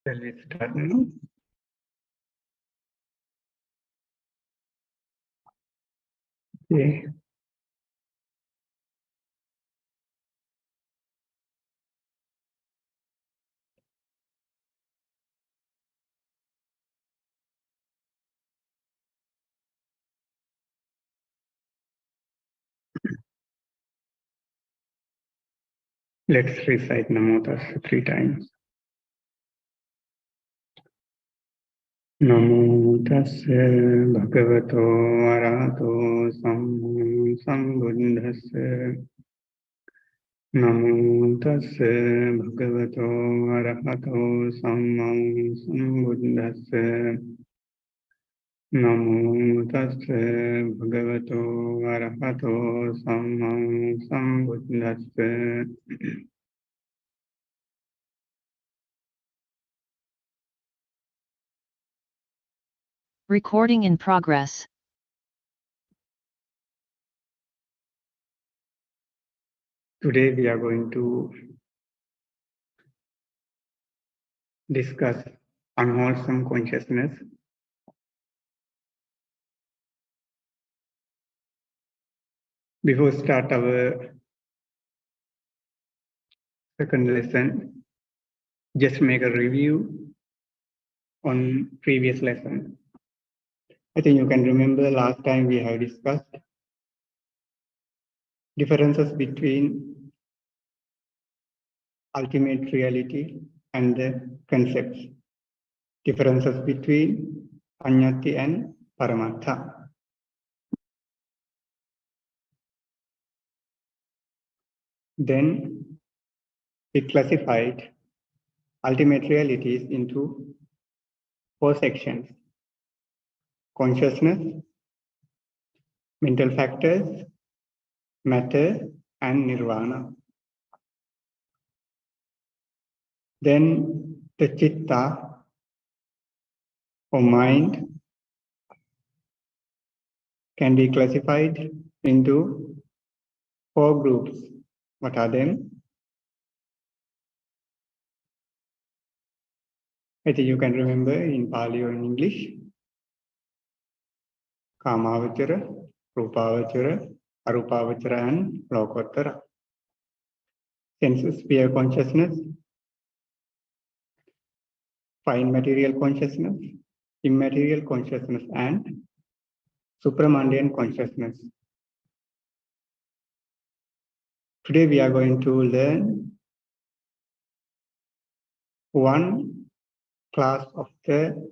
Shall we start now? Okay. Let's recite Namo Tassa 3 times. Namo Tassa Bhagavato Arahato Sambuddhassa. Namo Tassa Bhagavato Arahato Sambuddhassa. Namo Tassa Bhagavato Arahato Sambuddhassa. Recording in progress. Today we are going to discuss unwholesome consciousness. Before start our second lesson, just make a review on previous lesson. I think you can remember last time we have discussed differences between ultimate reality and the concepts. Differences between Paññatti and Paramartha. Then we classified ultimate realities into 4 sections: consciousness, mental factors, matter, and nirvana. Then the citta or mind can be classified into 4 groups. What are them? I think you can remember in Pali or in English. Kamavachara, Rupavachara, Arupavachara, and Lokottara. Sense sphere consciousness, fine material consciousness, immaterial consciousness, and supramundane consciousness. Today we are going to learn one class of the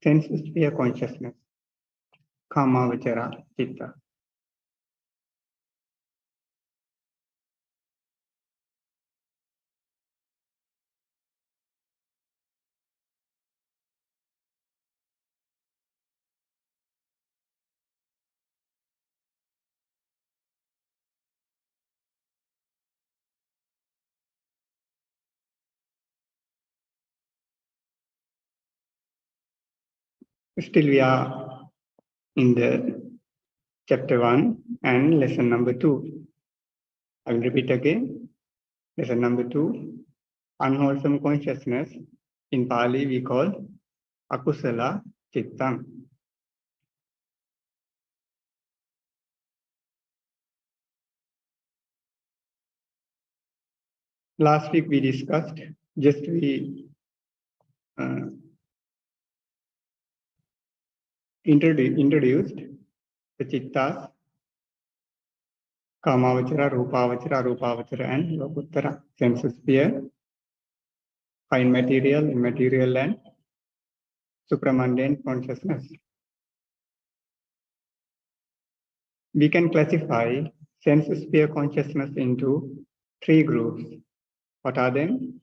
sense sphere consciousness, Kamavachara Citta. Still we are in the chapter 1 and lesson number 2. I will repeat again. Lesson number 2, unwholesome consciousness. In Pali we call Akusala Cittas. Last week we discussed, introduced the Cittas, Kamavachara, Rupavachara, Arupavachara, and Lokuttara. Sense sphere, fine material, immaterial, and supramundane consciousness. We can classify sense sphere consciousness into 3 groups. What are them?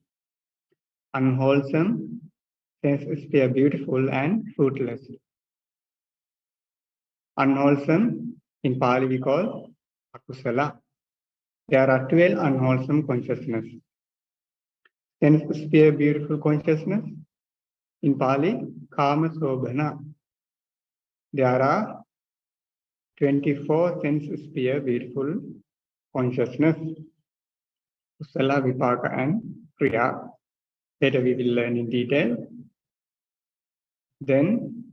Unwholesome, sense sphere beautiful, and fruitless. Unwholesome, in Pali we call Akusala. There are 12 unwholesome consciousness. Sense sphere beautiful consciousness, in Pali, Kama Sobhana. There are 24 sense sphere beautiful consciousness, Kusala, Vipaka, and Kriya. Later we will learn in detail. Then,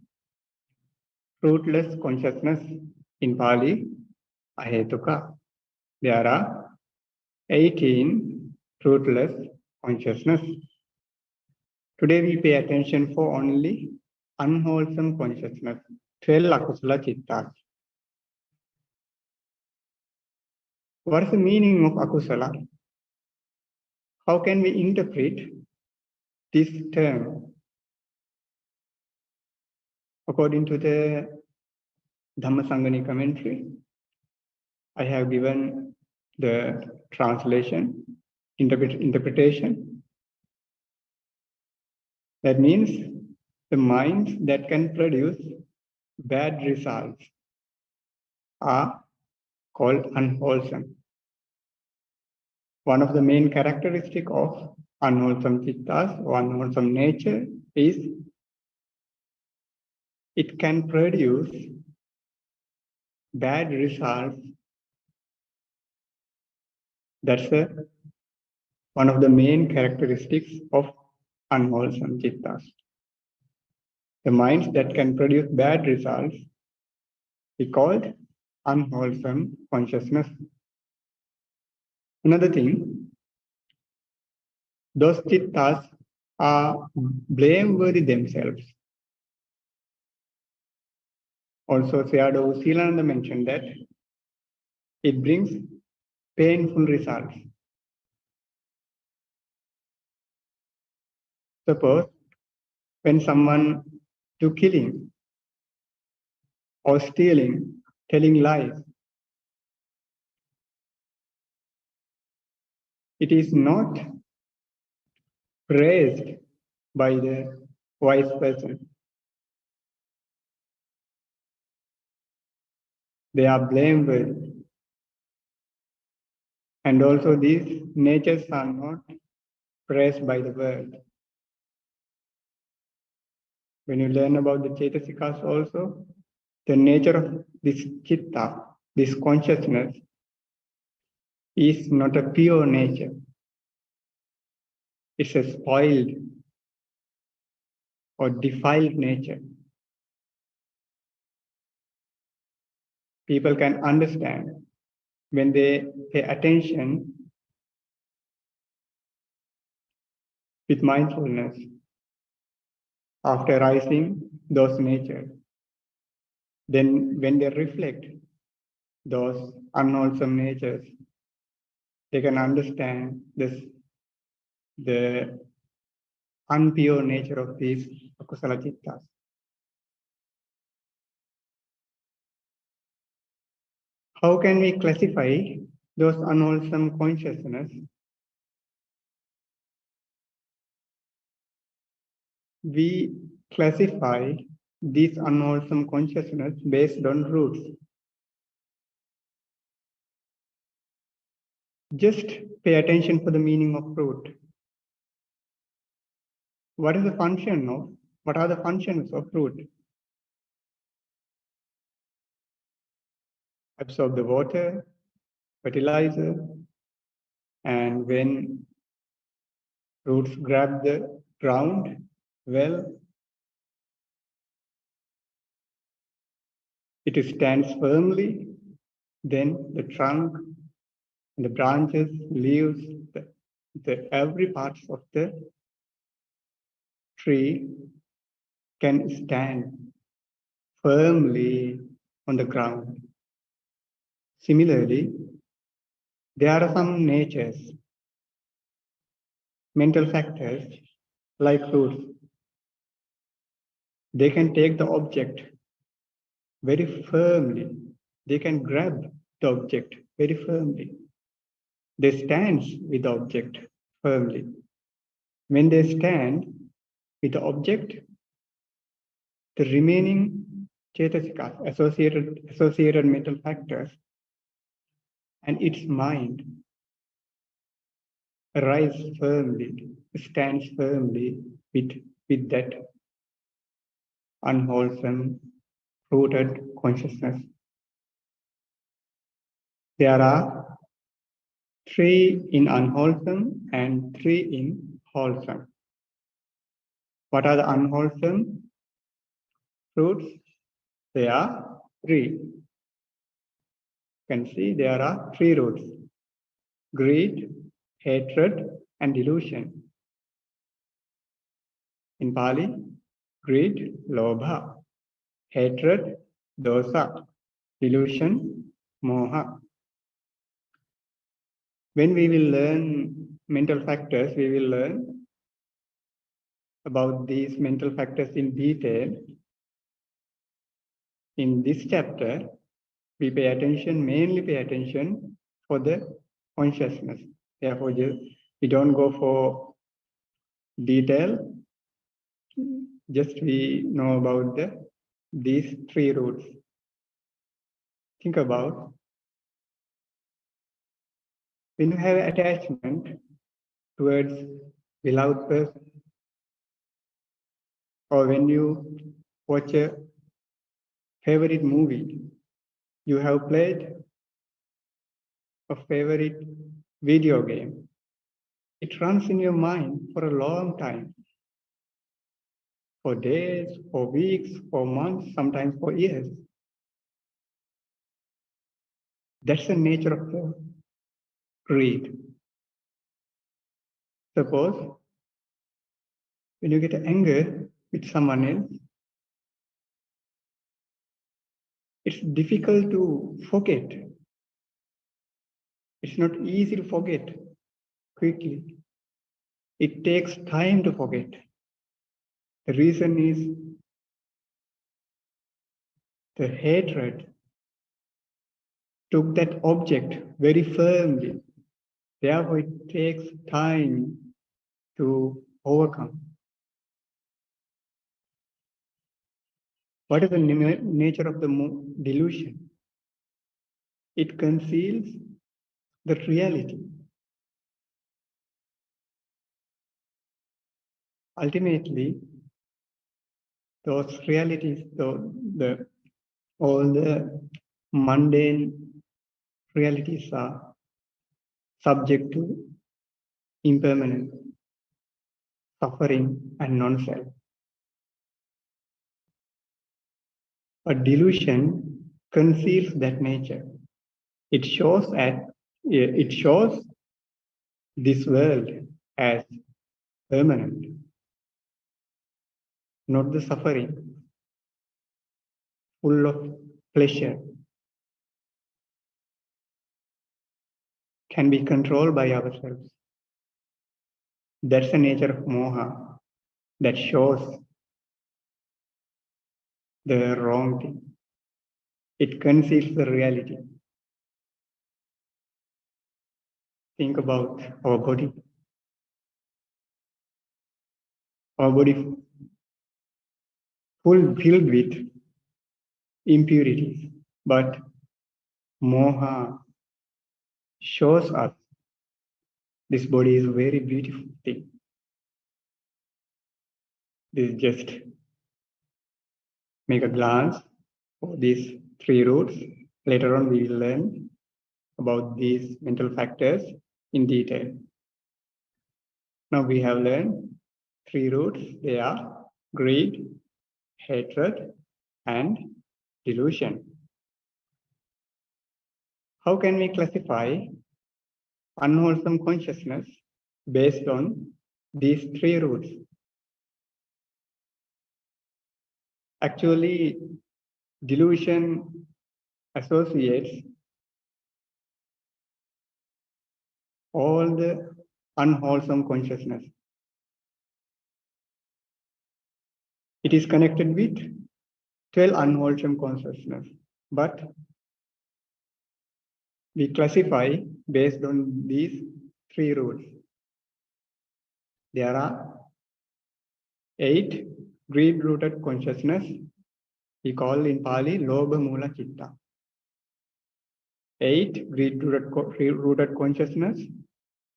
fruitless consciousness in Pali, ahetuka. There are 18 fruitless consciousness. Today we pay attention for only unwholesome consciousness, 12 Akusala Cittas. What is the meaning of Akusala? How can we interpret this term? According to the Dhammasangani commentary, I have given the translation, interpretation. That means the minds that can produce bad results are called unwholesome. One of the main characteristics of unwholesome cittas or unwholesome nature is it can produce bad results. That's one of the main characteristics of unwholesome cittas. The minds that can produce bad results is called unwholesome consciousness. Another thing, those cittas are blameworthy themselves. Also, Sayadaw Silananda mentioned that it brings painful results. Suppose when someone do killing or stealing, telling lies, it is not praised by the wise person. They are blameworthy. And also these natures are not praised by the world. When you learn about the Cetasikas also, the nature of this citta, this consciousness, is not a pure nature. It's a spoiled or defiled nature. People can understand when they pay attention with mindfulness after rising those natures. Then when they reflect those unwholesome natures, they can understand the unpure nature of these Akusala Cittas. How can we classify those unwholesome consciousness? We classify these unwholesome consciousness based on roots. Just pay attention for the meaning of root. What are the functions of root? Absorb the water, fertilizer, and when roots grab the ground, well, it stands firmly, then the trunk, the branches, leaves, every part of the tree can stand firmly on the ground. Similarly, there are some natures, mental factors like roots. They can take the object very firmly. They can grab the object very firmly. They stand with the object firmly. When they stand with the object, the remaining cetasikas, associated mental factors, and its mind rise firmly, stands firmly with that unwholesome, rooted consciousness. There are 3 in unwholesome and 3 in wholesome. What are the unwholesome fruits? There are three. You can see there are three roots: greed, hatred, and delusion. In Pali, greed, lobha; hatred, dosa; delusion, moha. When we will learn mental factors, we will learn about these mental factors in detail. In this chapter, we mainly pay attention for the consciousness. Therefore, we don't go for detail, just we know about these three roots. Think about when you have attachment towards beloved person, or when you watch a favorite movie, you have played a favorite video game. It runs in your mind for a long time, for days, for weeks, for months, sometimes for years. That's the nature of the greed. Suppose when you get anger with someone else, it's difficult to forget. It's not easy to forget quickly. It takes time to forget. The reason is the hatred took that object very firmly. Therefore, it takes time to overcome. What is the nature of the delusion? It conceals the reality. Ultimately, those realities, all the mundane realities are subject to impermanence, suffering, and non-self. But delusion conceals that nature. It shows this world as permanent, not the suffering, full of pleasure, can be controlled by ourselves. That's the nature of moha, that shows the wrong thing. It conceals the reality. Think about our body. Our body filled with impurities, but moha shows us this body is a very beautiful thing. This is just make a glance for these three roots. Later on, we will learn about these mental factors in detail. Now we have learned three roots. They are greed, hatred, and delusion. How can we classify unwholesome consciousness based on these three roots? Actually, delusion associates all the unwholesome consciousness. It is connected with 12 unwholesome consciousness, but we classify based on these three rules. There are 8 greed-rooted consciousness. We call in Pali Lobha Mula Citta. 8 greed-rooted consciousness,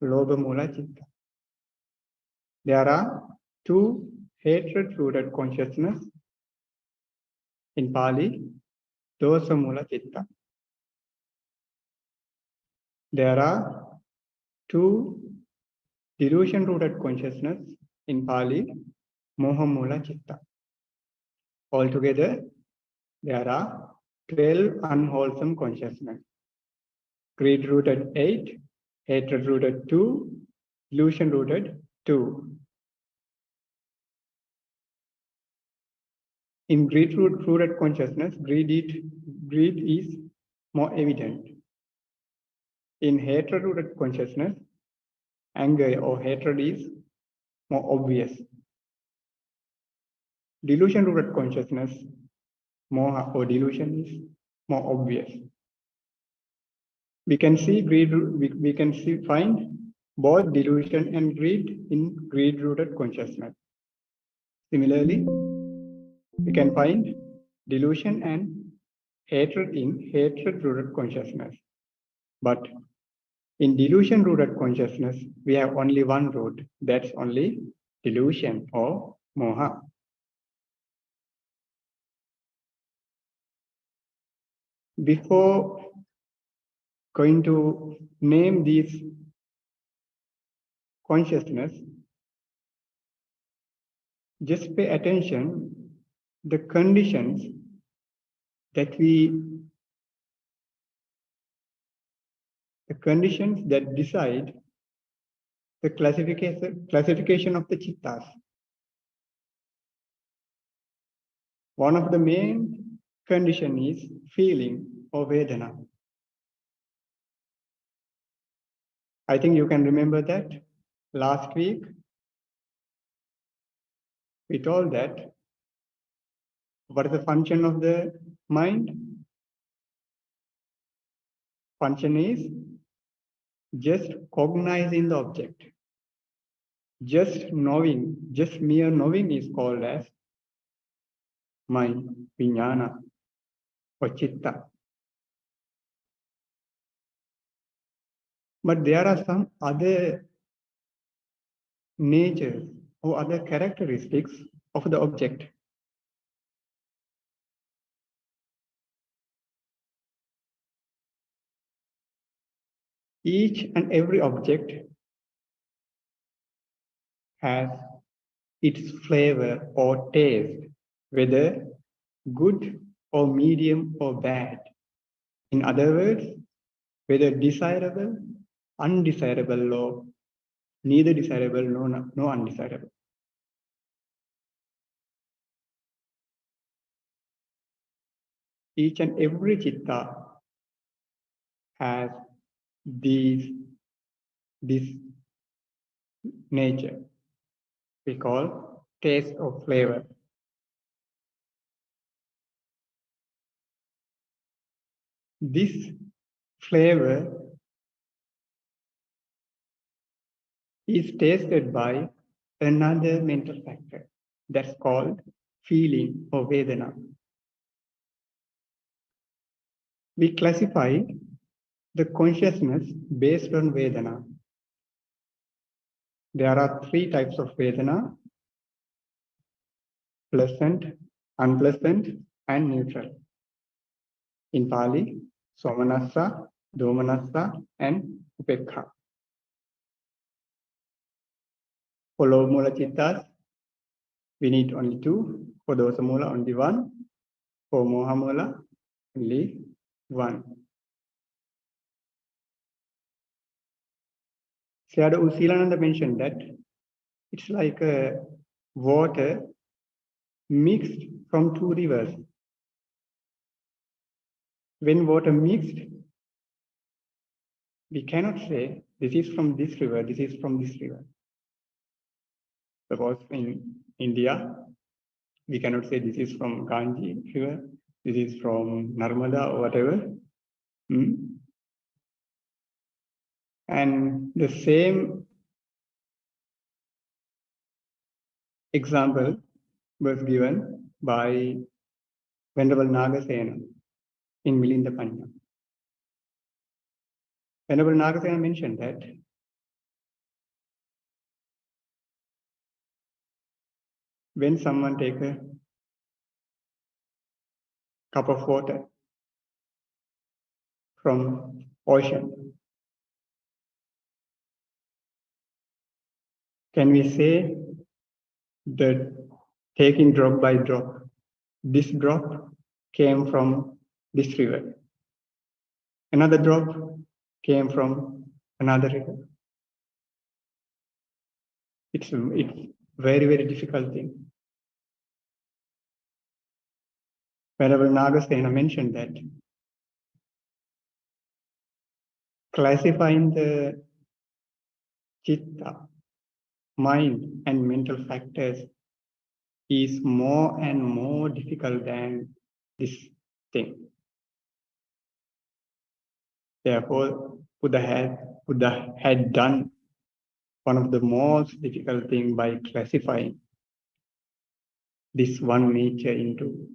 Lobha Mula Citta. There are 2 hatred-rooted consciousness. In Pali, Dosa Mula Citta. There are 2 delusion-rooted consciousness. In Pali, Mohamula Chitta. Altogether, there are 12 unwholesome consciousness. Greed-rooted 8, hatred-rooted 2, delusion-rooted 2. In greed-rooted consciousness, greed is more evident. In hatred-rooted consciousness, anger or hatred is more obvious. Delusion-rooted consciousness, moha or delusion is more obvious. We can see find both delusion and greed in greed-rooted consciousness. Similarly, we can find delusion and hatred in hatred-rooted consciousness. But in delusion-rooted consciousness, we have only one root. That's only delusion or moha. Before going to name these consciousness, just pay attention the conditions that decide the classification of the chittas. One of the main condition is feeling or vedana. I think you can remember that last week we told that what is the function of the mind? Function is just cognizing the object. Just knowing, just mere knowing is called as mind, vijnana, or chitta. But there are some other natures or other characteristics of the object. Each and every object has its flavor or taste, whether good or medium or bad. In other words, whether desirable, undesirable, or neither desirable nor undesirable. Each and every chitta has this nature we call taste or flavor. This flavor is tasted by another mental factor that's called feeling or vedana. We classify the consciousness based on vedana. There are 3 types of vedana: pleasant, unpleasant, and neutral. In Pali, somanassa, domanassa, and upekha. For low mula chittas, we need only 2. For dosa mula, only 1. For moha mula, only 1. Sayadaw U Silananda mentioned that it's like water mixed from 2 rivers. When water mixed, we cannot say this is from this river, this is from this river. Suppose in India, we cannot say this is from Ganges river, this is from Narmada or whatever. And the same example was given by Venerable Nagasena in Milinda Panya. Venerable Nagasena mentioned that when someone takes a cup of water from ocean, can we say the taking drop by drop. This drop came from this river. Another drop came from another river. It's very, very difficult thing. Wherever Nagasena mentioned that classifying the chitta, mind and mental factors is more and more difficult than this thing. Therefore, Buddha had done one of the most difficult things by classifying this one nature into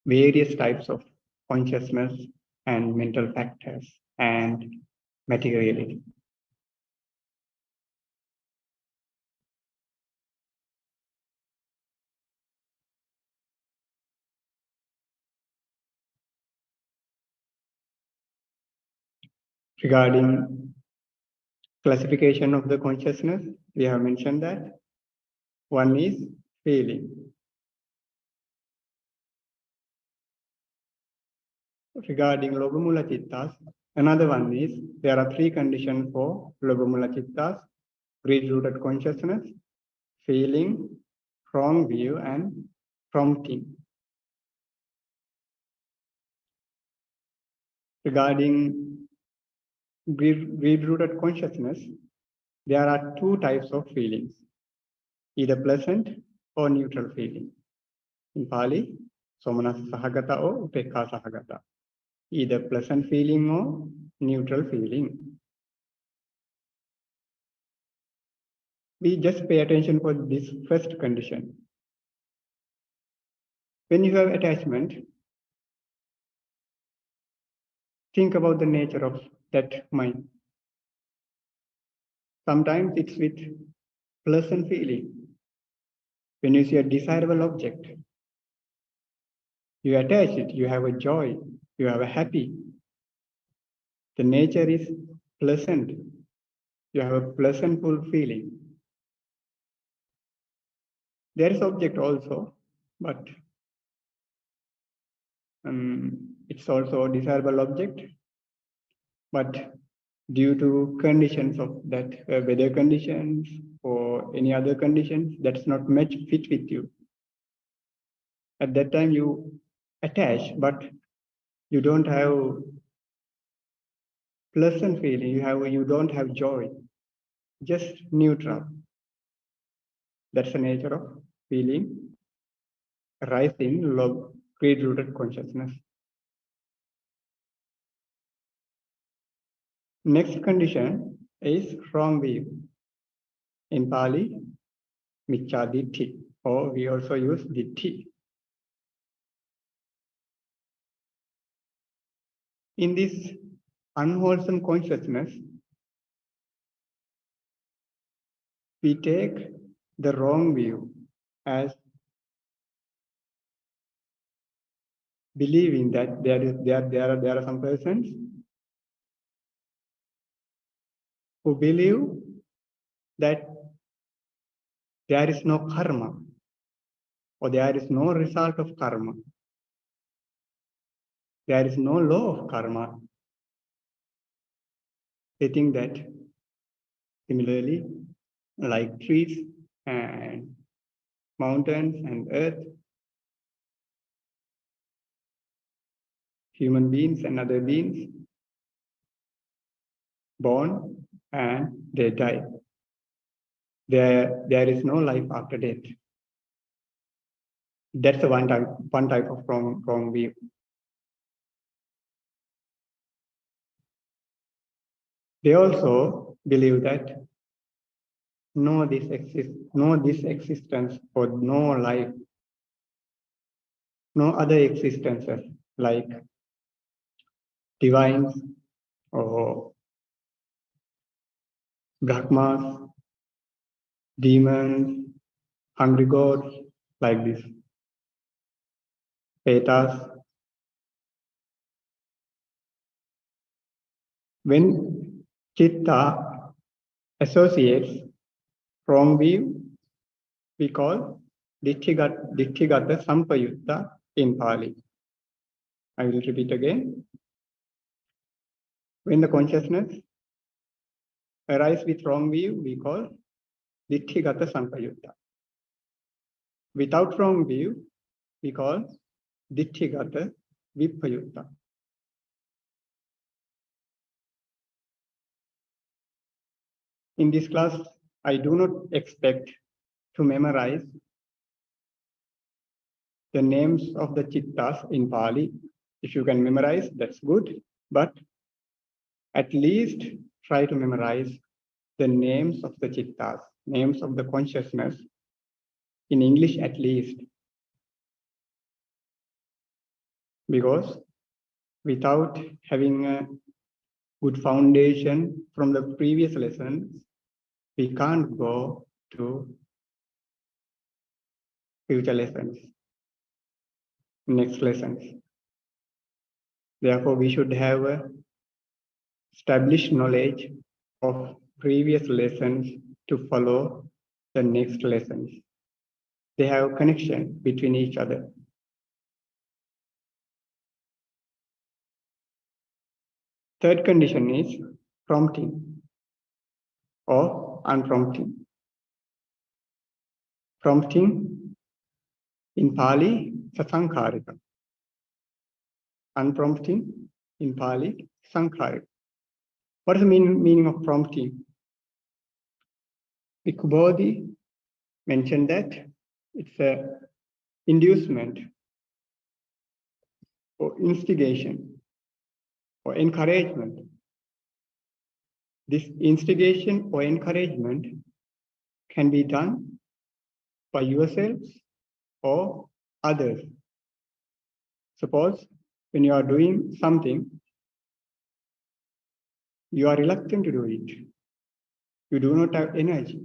various types of consciousness and mental factors and materiality. Regarding classification of the consciousness, we have mentioned that one is feeling. Regarding Lobhamula Cittas, another one is there are three conditions for Lobhamula Cittas: greed-rooted consciousness, feeling, wrong view, and prompting. Regarding greed-rooted consciousness, there are two types of feelings, either pleasant or neutral feeling. In Pali, Somanas Sahagata or Upekha Sahagata, either pleasant feeling or neutral feeling. We just pay attention for this first condition. When you have attachment, think about the nature of that mind. Sometimes it's with pleasant feeling. When you see a desirable object, you attach it, you have a joy, you have a happy. The nature is pleasant. You have a pleasantful feeling. There is object also, but it's also a desirable object. But due to conditions of that, weather conditions or any other conditions, that's not much fit with you. At that time you attach, but you don't have pleasant feeling, you don't have joy, just neutral. That's the nature of feeling arising love, greed-rooted consciousness. Next condition is wrong view. In Pali, Miccha Ditti, or we also use Ditti. In this unwholesome consciousness, we take the wrong view as believing that there are some persons who believe that there is no karma or there is no result of karma. There is no law of karma. They think that similarly, like trees and mountains and earth, human beings and other beings, born and they die. There is no life after death. That's the one type of wrong view. They also believe that no this existence or no life, no other existences like divines or Brahmas, demons, hungry gods, like this, Petas. When Chitta associates wrong view we call Ditthigata Sampayutta in Pali. I will repeat again. When the consciousness arises with wrong view, we call Ditthigata Sampayutta. Without wrong view, we call Ditthigata Vipayutta. In this class, I do not expect to memorize the names of the Chittas in Pali. If you can memorize, that's good. But at least try to memorize the names of the Chittas, names of the consciousness, in English at least. Because without having a good foundation from the previous lessons, we can't go to future lessons, next lessons. Therefore, we should have a established knowledge of previous lessons to follow the next lessons. They have a connection between each other. Third condition is prompting or unprompting. Prompting in Pali, sasankarika. Unprompting in Pali, sankarika. What is the meaning of prompting? Bhikkhu Bodhi mentioned that it's an inducement or instigation or encouragement. This instigation or encouragement can be done by yourselves or others. Suppose when you are doing something, you are reluctant to do it. You do not have energy.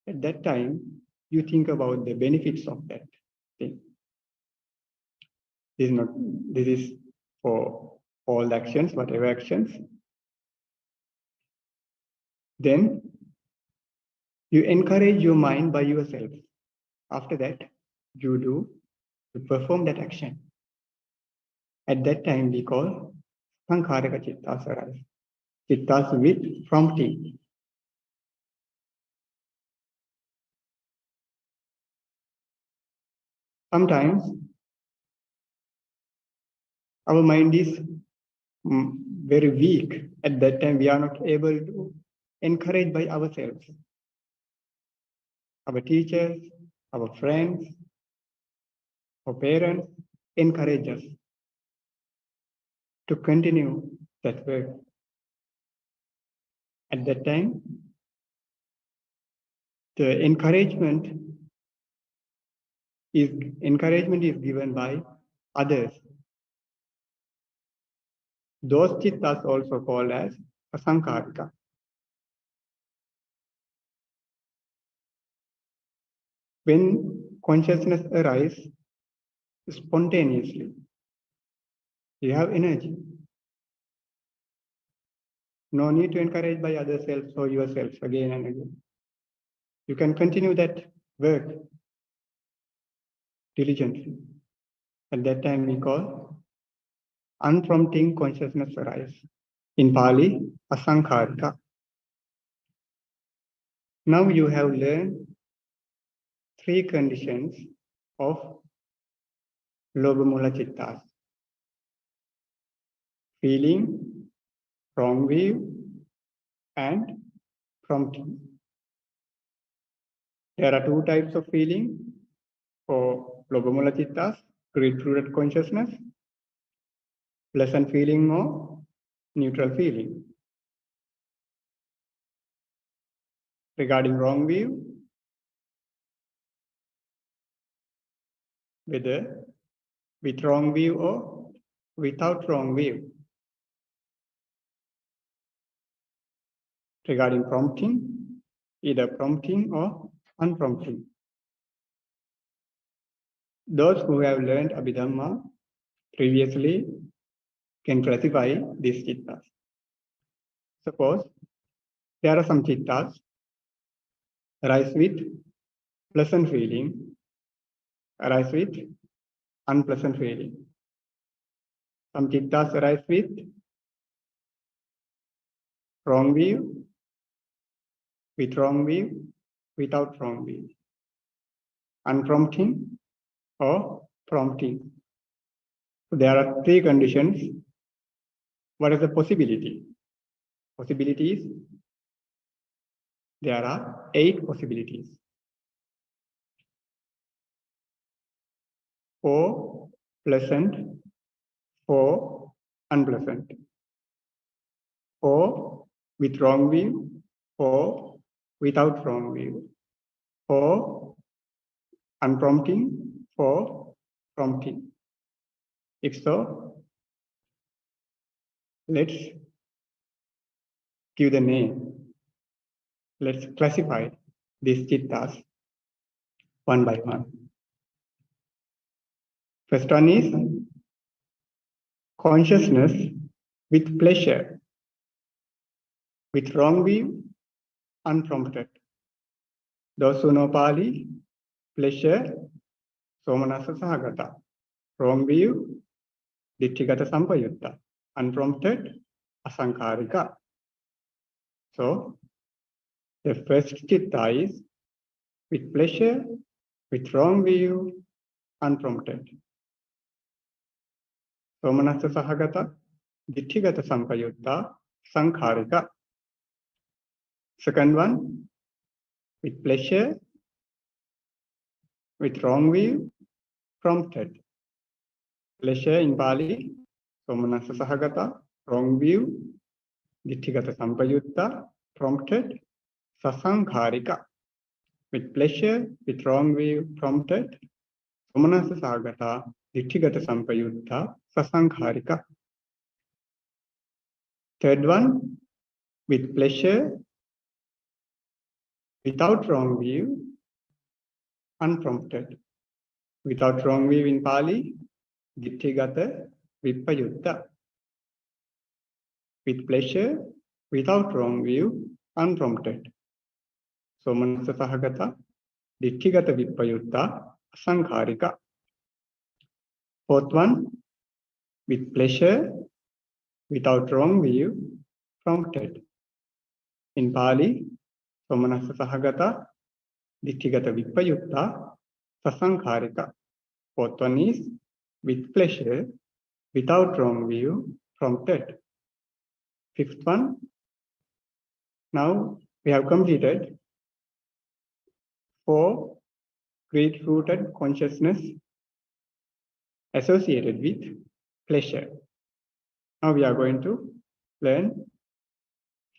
At that time, you think about the benefits of that thing. This is for all actions, whatever actions. Then you encourage your mind by yourself. After that, you perform that action. At that time, we call Sankarika Chittas arise. Chittas with prompting. Sometimes our mind is very weak. At that time, we are not able to encourage by ourselves. Our teachers, our friends, our parents encourage us to continue that work. At that time, the encouragement is given by others. Those chittas also called as asankarika. When consciousness arises spontaneously, you have energy. No need to encourage by other selves or yourself again and again. You can continue that work diligently. At that time, we call unprompting consciousness arise. In Pali, asankarika. Now you have learned 3 conditions of Lobhamula Chittas. Feeling, wrong view, and prompting. There are 2 types of feeling for Lobhamula Chittas, greed-rooted consciousness, pleasant feeling or neutral feeling. Regarding wrong view, whether with wrong view or without wrong view. Regarding prompting, either prompting or unprompting. Those who have learned Abhidhamma previously can classify these chittas. Suppose there are some chittas arise with pleasant feeling arise with unpleasant feeling. Some cittas arise with wrong view, with wrong view, without wrong view, unprompting or prompting. So there are three conditions. What is the possibility? Possibilities. There are 8 possibilities. 4 pleasant, 4 unpleasant, 4 with wrong view, 4 without wrong view, 4 unprompting, 4 prompting. If so, let's give the name. Let's classify these cittas one by one. First one is consciousness with pleasure, with wrong view, unprompted. Those who know Pali, pleasure, somanassa sahagata. Wrong view, ditthigata sampayutta. Unprompted, asankharika. So, the first citta is with pleasure, with wrong view, unprompted. Somanassa sahagata, ditthigata sampayutta, sankharika. Second one, with pleasure, with wrong view, prompted. Pleasure in Pali, somanassa sahagata, wrong view, ditthigata sampayutta, prompted, sasankharika. With pleasure, with wrong view, prompted, somanassa sahagata, ditthigata sampayutta, sasankharika. Third one, with pleasure, without wrong view, unprompted. Without wrong view in Pali, ditthigata vippayutta. With pleasure, without wrong view, unprompted. Somanassa sahagata, ditthigata vippayutta, asankharika. Fourth one, with pleasure, without wrong view, prompted. In Pali, somanassa sahagata, ditthigata vippayutta, sasankharika. Fourth one is with pleasure, without wrong view, prompted. Fifth one, now we have completed 4 greed-rooted consciousness associated with pleasure. Now we are going to learn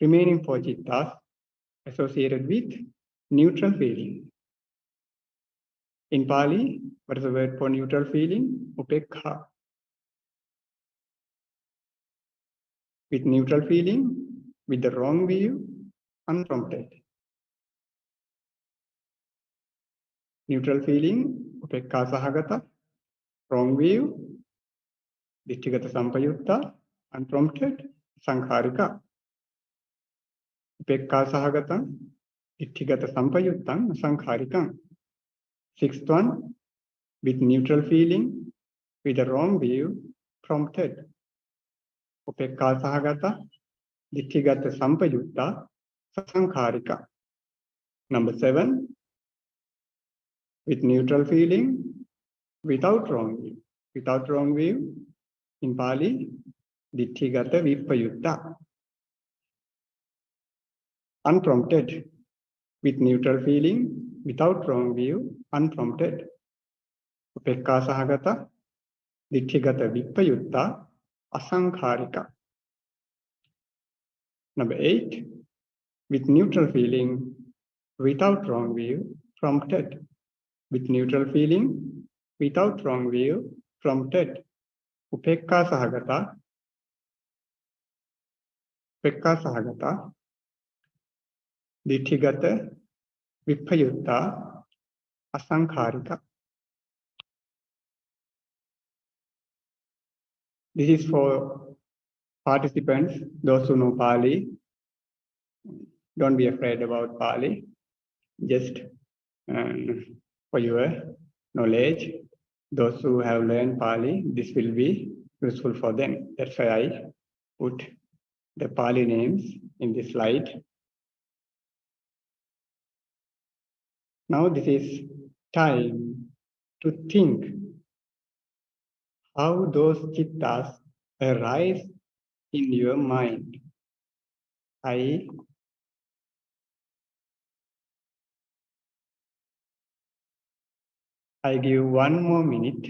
remaining 4 cittas associated with neutral feeling. In Pali, what is the word for neutral feeling? Upekha. With neutral feeling, with the wrong view, unprompted. Neutral feeling, upekha sahagata, wrong view, ditthigata sampayutta, unprompted, sankharika. Upekha sahagatam, ditthigata sampayuttam, sankharikam. Sixth one, with neutral feeling, with the wrong view, prompted. Upekha sahagata, ditthigata sampayutta, sasankharika. Number 7, with neutral feeling, without wrong view. Without wrong view, in Pali, ditthigata vippayutta. Unprompted, with neutral feeling, without wrong view, unprompted. Upekha sahagata, ditthigata vippayutta, asankharika. Number 8, with neutral feeling, without wrong view, prompted. With neutral feeling, without wrong view, prompted. Upekha sahagata, ditthigata vippayutta, asankharika. This is for participants, those who know Pali. Don't be afraid about Pali. Just for your knowledge, those who have learned Pali, this will be useful for them. That's why I put the Pali names in this slide. Now this is time to think how those chittas arise in your mind. I give 1 more minute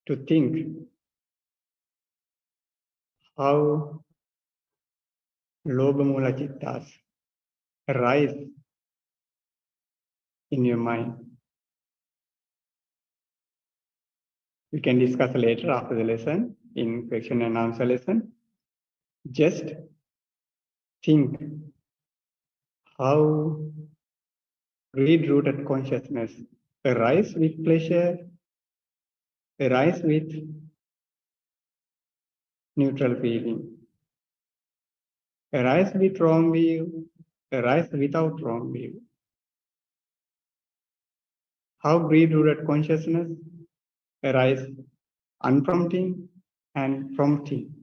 to think how Lobha-mula chittas arise in your mind. We can discuss later after the lesson in question and answer lesson. Just think how greed-rooted consciousness arise with pleasure, arise with neutral feeling, arise with wrong view, arise without wrong view. How greed-rooted consciousness arise unprompting and prompting.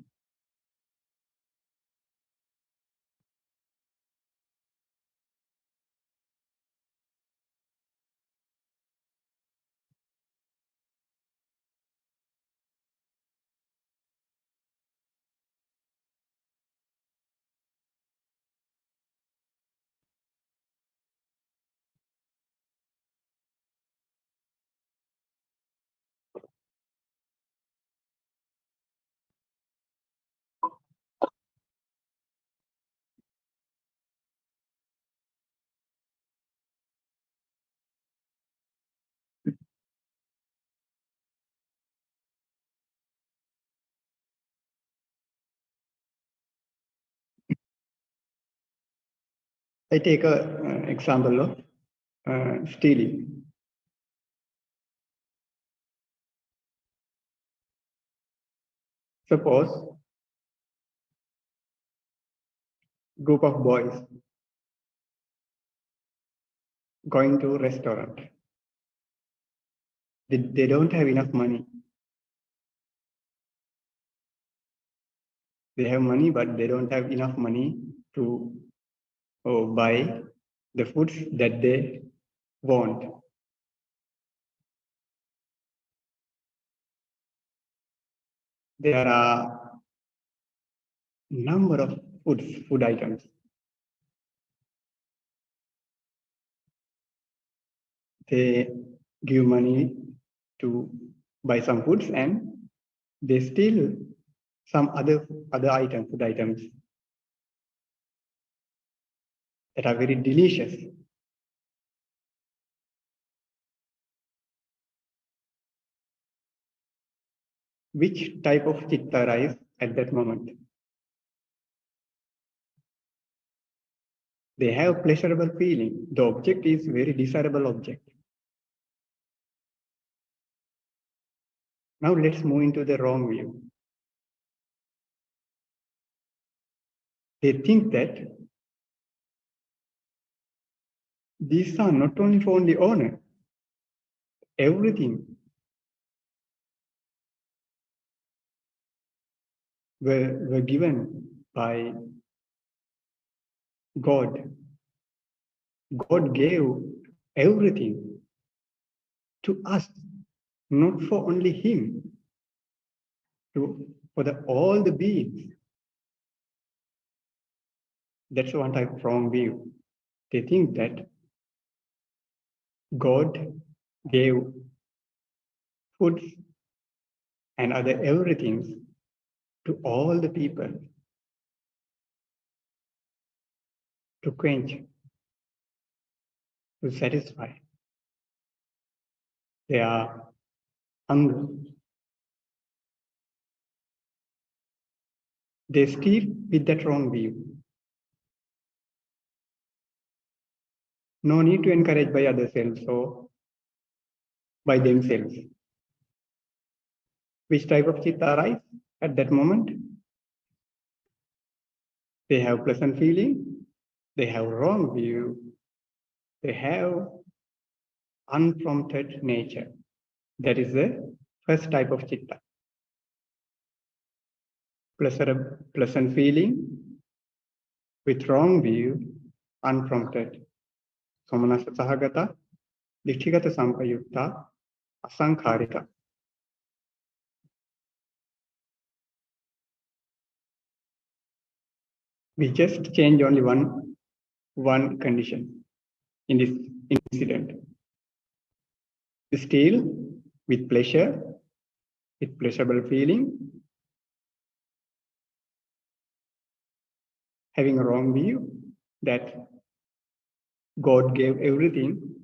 I take an example of stealing. Suppose group of boys going to a restaurant. They don't have enough money. They have money, but they don't have enough money to buy the foods that they want. There are number of food items. They give money to buy some foods and they steal some other items, food items that are very delicious. Which type of chitta arises at that moment? They have pleasurable feeling. The object is very desirable object. Now let's move into the wrong view. They think that these are not only for the owner, everything were given by God. God gave everything to us, not for only him, for all the beings. That's one type of wrong view. They think that God gave foods and other everything to all the people to quench, to satisfy their hunger. They steal with that wrong view. No need to encourage by other selves or by themselves. Which type of chitta arise at that moment? They have pleasant feeling, they have wrong view, they have unprompted nature. That is the first type of citta. Pleasant feeling with wrong view, unprompted. Somanassa sahagata, ditthigata sampayukta, asankharika. We just change only one condition in this incident. Still, with pleasure, with pleasurable feeling, having a wrong view that God gave everything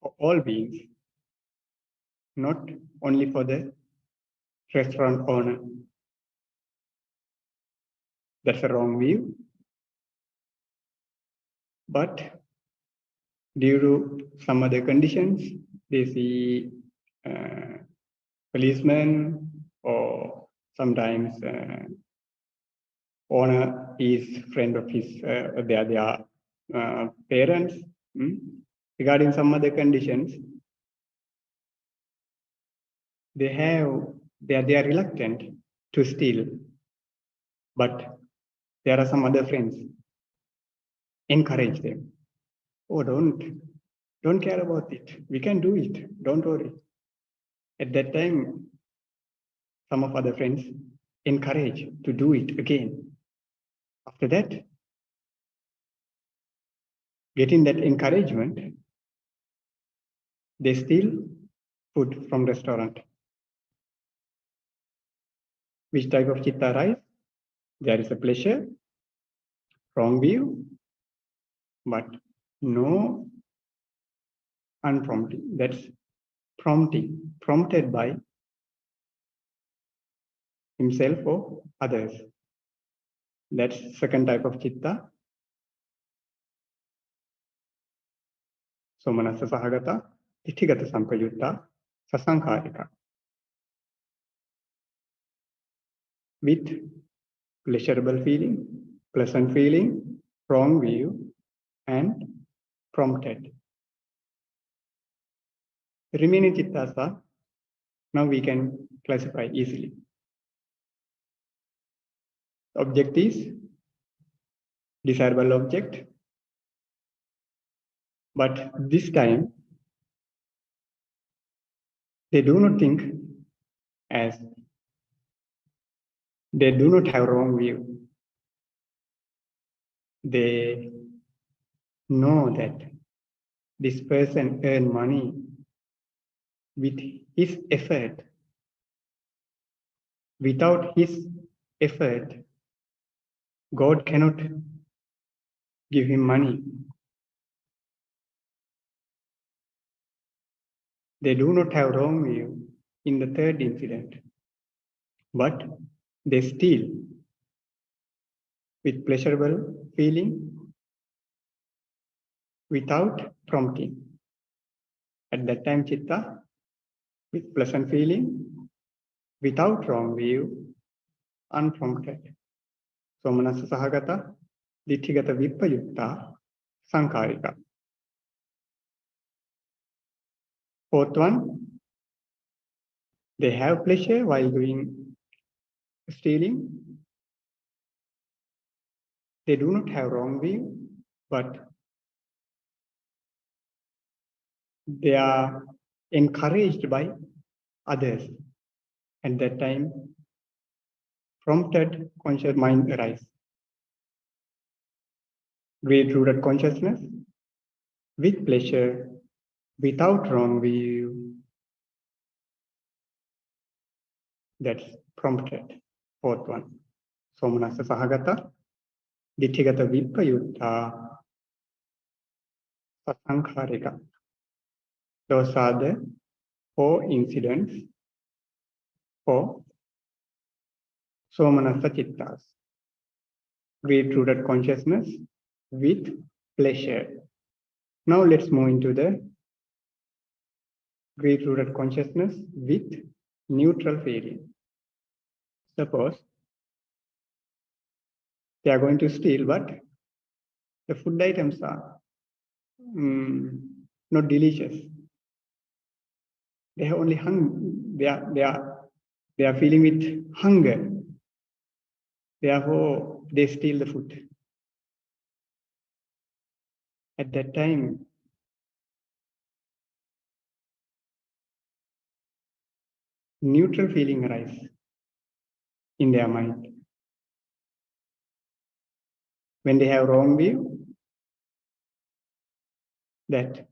for all beings, not only for the restaurant owner. That's a wrong view. But due to some other conditions, they see policemen, or sometimes owner is friend of his their parents. Regarding some other conditions, they are reluctant to steal, but there are some other friends encourage them. Oh, don't care about it. We can do it. Don't worry. At that time, some of other friends encourage to do it again. After that, getting that encouragement, they steal food from restaurant. Which type of citta arise? There is a pleasure, wrong view, but no unprompted. That's prompting, prompted by himself or others. That's second type of citta. Somanassa sahagata, ditthigata sampayutta, sasankharika. With pleasurable feeling, pleasant feeling, wrong view, and prompted. The remaining cittas are, now we can classify easily. Object is desirable object, but this time they do not think as, they do not have wrong view. They know that this person earned money with his effort. Without his effort, God cannot give him money. They do not have wrong view in the third incident, but they steal with pleasurable feeling without prompting. At that time, citta with pleasant feeling, without wrong view, unprompted. Somanassa sahagata, ditthigata vippayukta, sankharika. Fourth one, they have pleasure while doing stealing. They do not have wrong view, but they are encouraged by others. At that time, prompted conscious mind arises. Great-rooted consciousness with pleasure, without wrong view. That's prompted. Fourth one. Somanassa sahagata, ditthigata vippayutta, sasankharika. Those are the four incidents for Somanassa cittas. Great-rooted consciousness with pleasure. Now let's move into the great-rooted consciousness with neutral feeling. Suppose they are going to steal, but the food items are not delicious. They have only they are feeling with hunger. Therefore, they steal the food. At that time, neutral feeling arises in their mind. When they have wrong view, that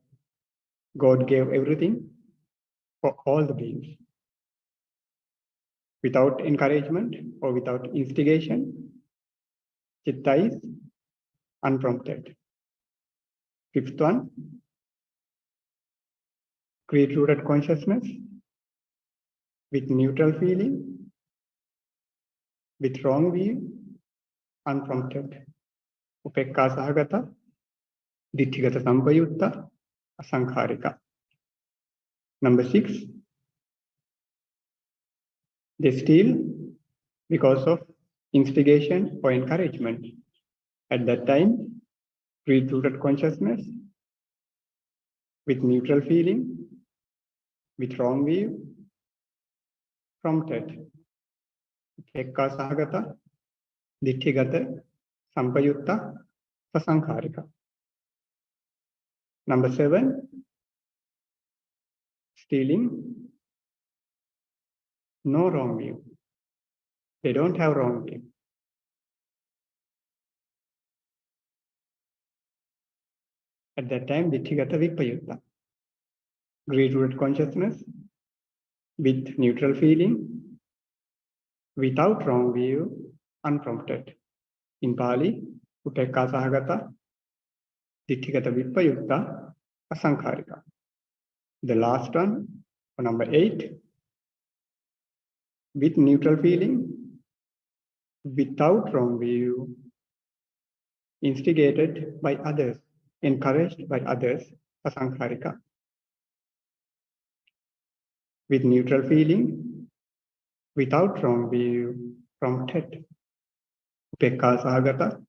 God gave everything for all the beings. Without encouragement or without instigation, Chitta is unprompted. Fifth one, greed-rooted consciousness with neutral feeling, with wrong view, unprompted. Upekka sahagata, ditthigata sampayutta, asankharika. Number 6, they steal because of instigation or encouragement. At that time, greed-rooted consciousness with neutral feeling, with wrong view, prompted. Upekka sahagata, ditthigata sampayutta, asankharika. Number 7, stealing, no wrong view. They don't have wrong view. At that time, ditthigata vipayutta, greed-rooted consciousness with neutral feeling, without wrong view, unprompted. In Pali, upekka sahagata, ditthigata vipayutta, asankharika. The last one, for number 8, with neutral feeling, without wrong view, instigated by others, encouraged by others, asankharika. With neutral feeling, without wrong view, prompted. Upekka sahagata,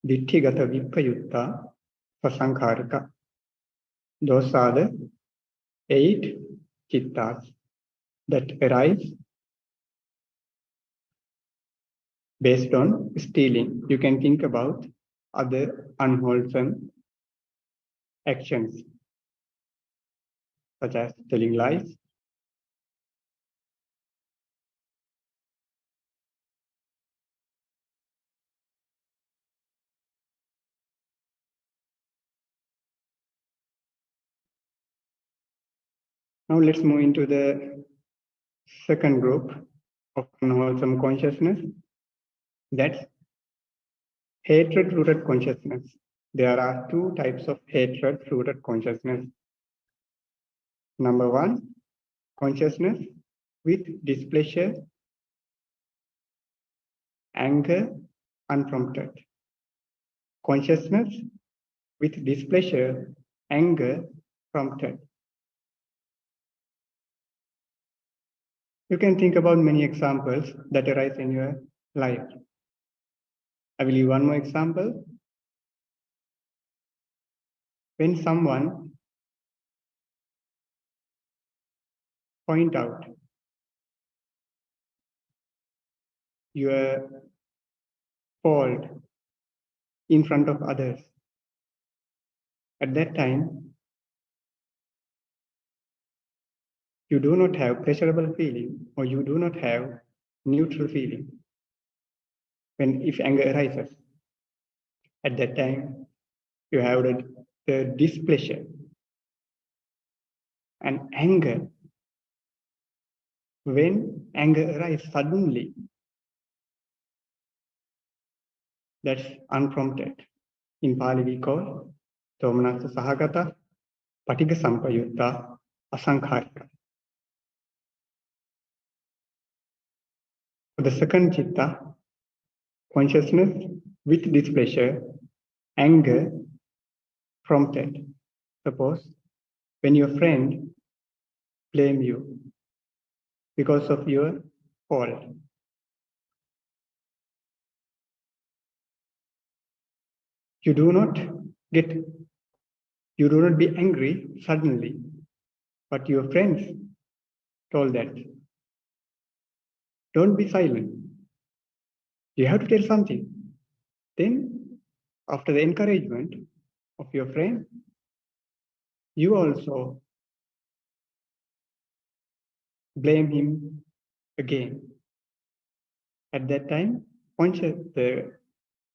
ditthigata vipayutta, asankharika. Those are the 8 chittas that arise based on stealing. You can think about other unwholesome actions, such as telling lies, Now let's move into the second group of unwholesome consciousness. That's hatred-rooted consciousness. There are 2 types of hatred-rooted consciousness. Number 1, consciousness with displeasure, anger, unprompted. Consciousness with displeasure, anger, prompted. You can think about many examples that arise in your life. I will give one more example. When someone point out your fault in front of others, at that time, you do not have pleasurable feeling or you do not have neutral feeling. If anger arises, at that time, you have the displeasure and anger. When anger arises suddenly, that's unprompted. In Pali we call Domanassa Sahagata, Patika Sampayutta, Asankharika. For the second chitta, consciousness with displeasure, anger, prompted. Suppose when your friend blame you because of your fault, you do not get You do not be angry suddenly, but your friends told that. Don't be silent. You have to tell something. Then, after the encouragement of your friend, you also blame him again. At that time, the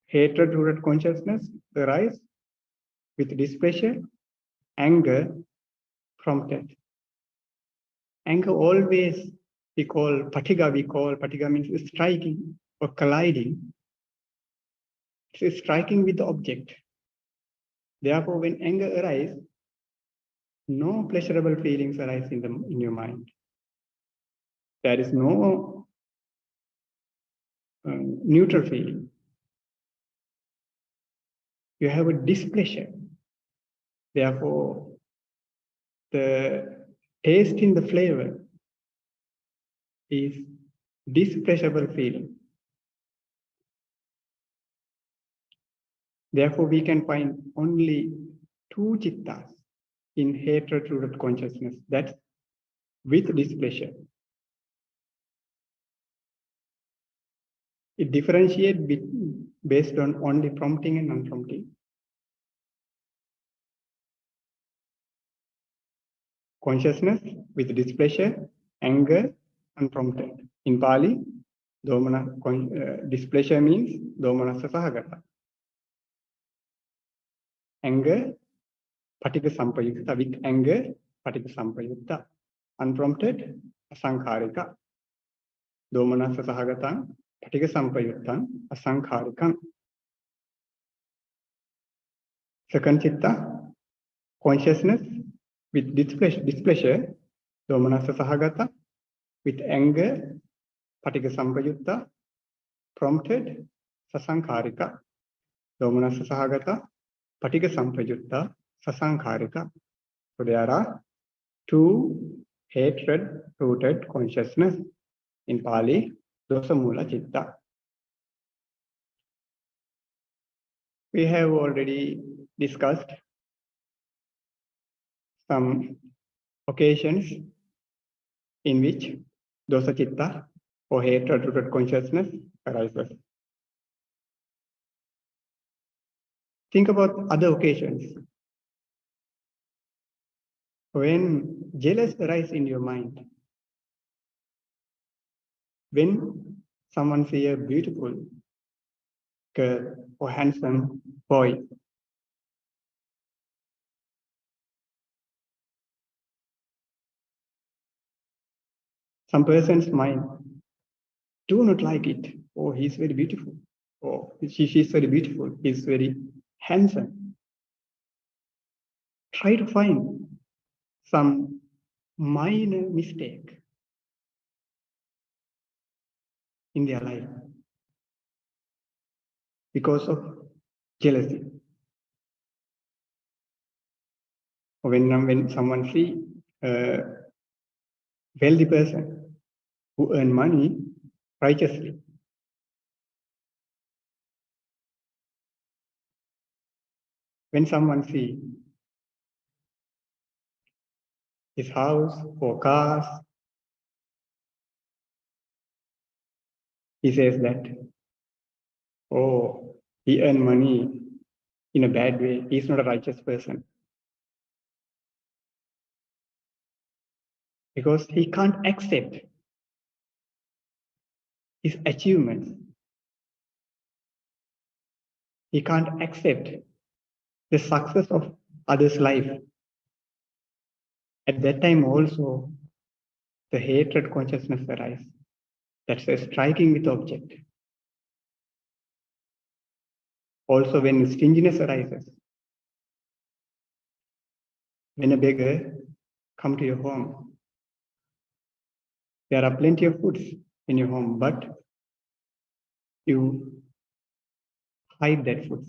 hatred-rooted consciousness arises with displeasure, anger prompted. Anger always we call Piṭaka means striking or colliding. It's striking with the object. Therefore, when anger arises, no pleasurable feelings arise in your mind. There is no neutral feeling. You have a displeasure. Therefore, the taste in the flavor is displeasurable feeling. Therefore, we can find only two cittas in hatred-rooted consciousness. That's with displeasure. It differentiates based on only prompting and non-prompting. Consciousness with displeasure, anger, unprompted. In Pali, displeasure means domanassa sahagata. Anger, patika sampayukta. With anger, patika sampayukta. Unprompted, asankharika. Domanassa sahagatan, patika sampayuktan, asankharikam. Second citta, consciousness with displeasure, domanassa sahagata. With anger, patika sampayutta, prompted, sasankharika. Domanassa sahagata, patika sampayutta, sasankharika. So there are two hatred-rooted consciousness. In Pali, dosamula citta. We have already discussed some occasions in which dosa citta or hatred-rooted consciousness arises. Think about other occasions. When jealous arises in your mind, when someone sees a beautiful girl or handsome boy, some person's mind do not like it. Oh, he's very beautiful. Oh, she's very beautiful. He's very handsome. Try to find some minor mistake in their life because of jealousy. When someone sees a wealthy person who earn money righteously, when someone sees his house or cars, he says that, oh, he earned money in a bad way. He's not a righteous person. Because he can't accept his achievements. He can't accept the success of others' life. At that time also, the hatred consciousness arises. That's a striking with object. Also, when stinginess arises, when a beggar comes to your home, there are plenty of foods in your home, but you hide that food.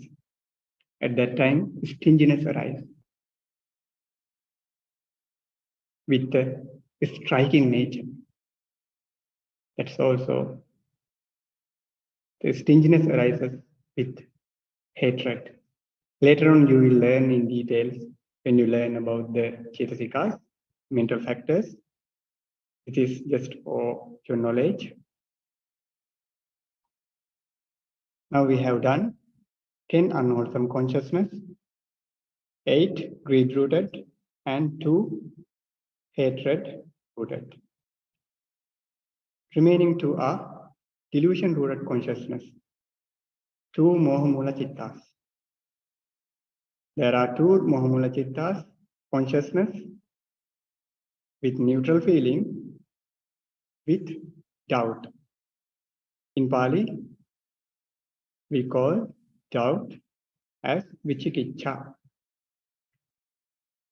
At that time, stinginess arises with a striking nature. That's also the stinginess arises with hatred. Later on, you will learn in details when you learn about the Cetasikas, mental factors. It is just for your knowledge. Now we have done 10 unwholesome consciousness, 8 greed-rooted, and 2 hatred-rooted. Remaining 2 are delusion-rooted consciousness, 2 mohamula cittas. There are 2 mohamula cittas, consciousness with neutral feeling, with doubt. In Pali, we call doubt as vicikiccha.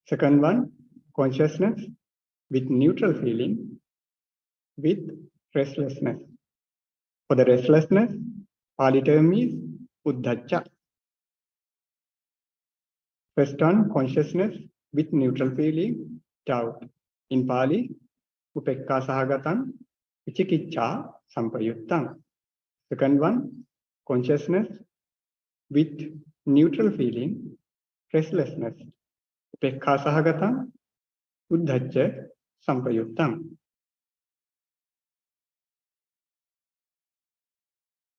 Second one, consciousness with neutral feeling, with restlessness. For the restlessness, Pali term is uddhacca. First one, consciousness with neutral feeling, doubt. In Pali, upekka sahagatan vicikiccha sampayuttam. Second one, consciousness with neutral feeling, restlessness. Upekka sahagatan uddhacca sampayuttam.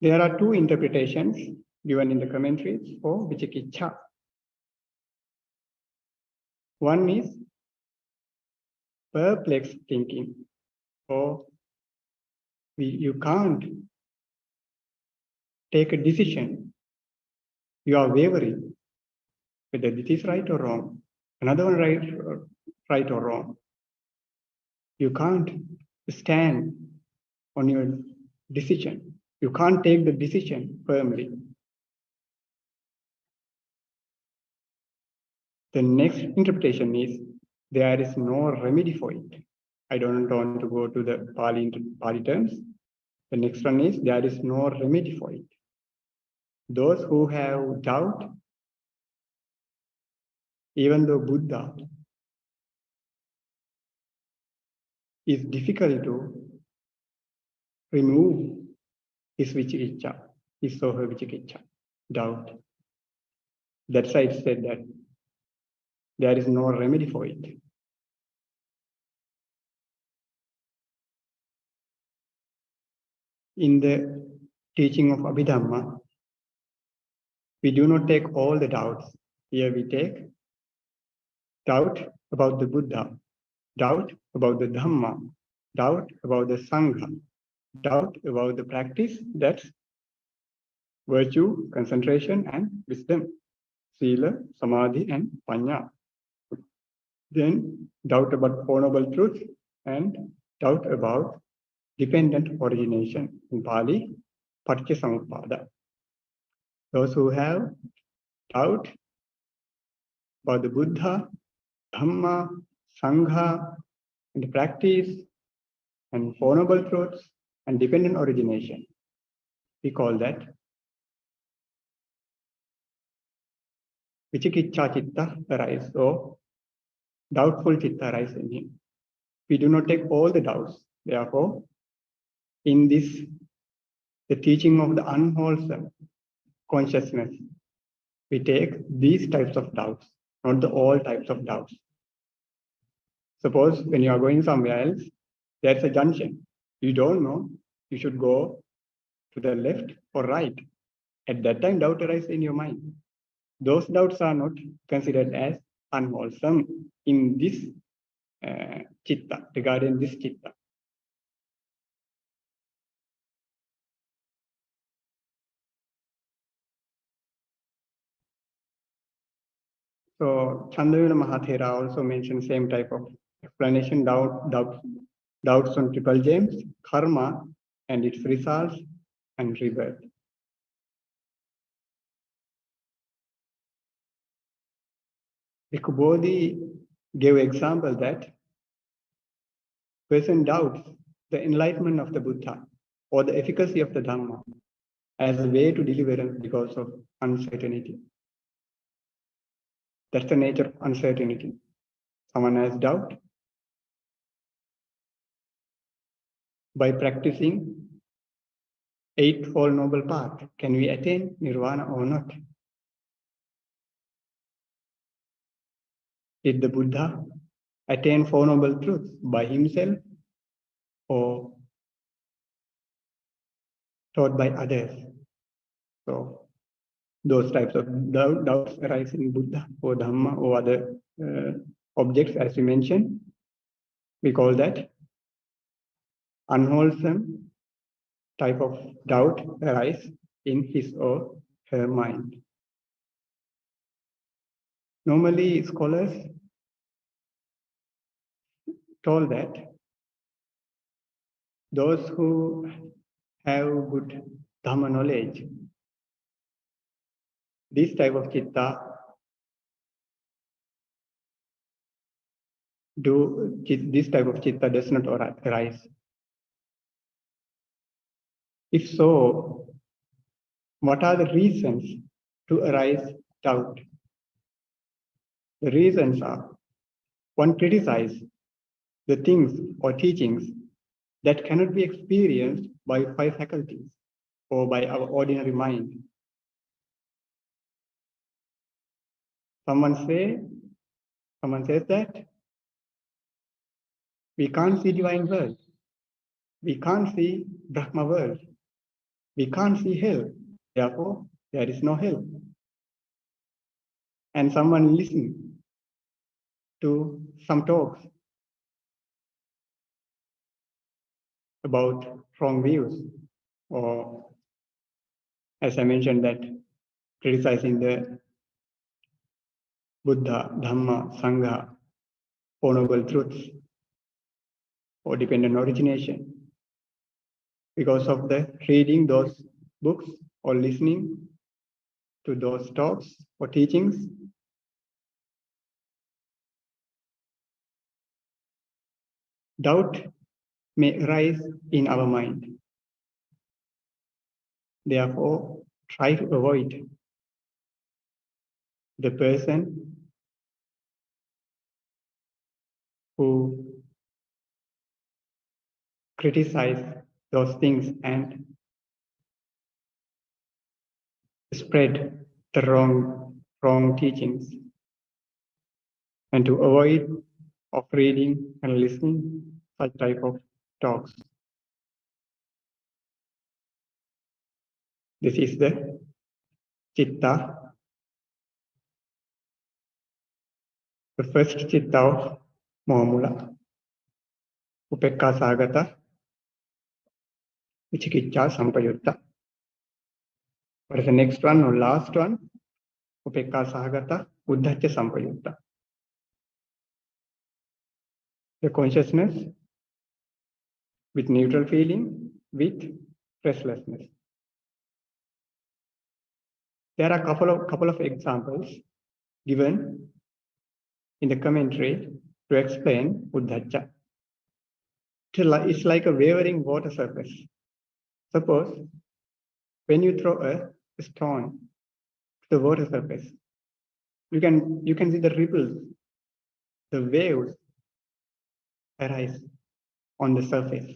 There are 2 interpretations given in the commentaries for vicikiccha. One is perplexed thinking, or you can't take a decision. You are wavering whether this is right or wrong. Another one right or wrong. You can't stand on your decision. You can't take the decision firmly. The next interpretation is there is no remedy for it. I don't want to go to the Pali terms. The next one is there is no remedy for it. Those who have doubt, even though Buddha is difficult to remove his vicikiccha, his or her vicikiccha, doubt. That's why it said that there is no remedy for it. In the teaching of Abhidhamma, we do not take all the doubts. Here we take doubt about the Buddha, doubt about the Dhamma, doubt about the Sangha, doubt about the practice, that's virtue, concentration, and wisdom, sila, samadhi, and panya. Then doubt about Four Noble Truths and doubt about dependent origination. In Pali, paticcasamuppada. Those who have doubt about the Buddha, Dhamma, Sangha, and the practice, and Four Noble Truths, and dependent origination, we call that vicikiccha citta arise, or doubtful citta arise in him. We do not take all the doubts. Therefore, in this, the teaching of the unwholesome consciousness, we take these types of doubts, not the all types of doubts. Suppose when you are going somewhere else, there's a junction. You don't know, you should go to the left or right. At that time, doubt arises in your mind. Those doubts are not considered as unwholesome in this citta, regarding this citta. So Chandavila Mahathera also mentioned same type of explanation, doubts on triple gems, karma and its results, and rebirth. Bhikkhu Bodhi gave example that person doubts the enlightenment of the Buddha or the efficacy of the Dhamma as a way to deliverance because of uncertainty. That's the nature of uncertainty. Someone has doubt. By practicing Eightfold Noble Path, can we attain nirvana or not? Did the Buddha attain Four Noble Truths by himself or taught by others? So those types of doubts arise in Buddha or Dhamma or other objects, as we mentioned. We call that unwholesome type of doubt arise in his or her mind. Normally, scholars told that those who have good Dhamma knowledge, this type of citta does not arise. If so, what are the reasons to arise doubt? The reasons are: one, criticize the things or teachings that cannot be experienced by five faculties or by our ordinary mind. Someone says that we can't see divine world, we can't see Brahma world, we can't see hell, therefore there is no hell. And someone listens to some talks about wrong views, or as I mentioned, that criticizing the Buddha, Dhamma, Sangha, Four Noble Truths, or dependent origination. Because of the reading those books or listening to those talks or teachings, doubt may arise in our mind. Therefore, try to avoid the person who criticize those things and spread the wrong teachings, and to avoid of reading and listening such type of talks. This is the citta, the first citta of Mohamula, Upekka Sagata, Vichikicca Sampayutta. What is the next one or last one? Upekka Sagata, Uddhacca Sampayutta. The consciousness with neutral feeling, with restlessness. There are a couple of examples given in the commentary to explain Uddhacca. It's like a wavering water surface. Suppose when you throw a stone to the water surface, you can see the ripples, the waves arise on the surface.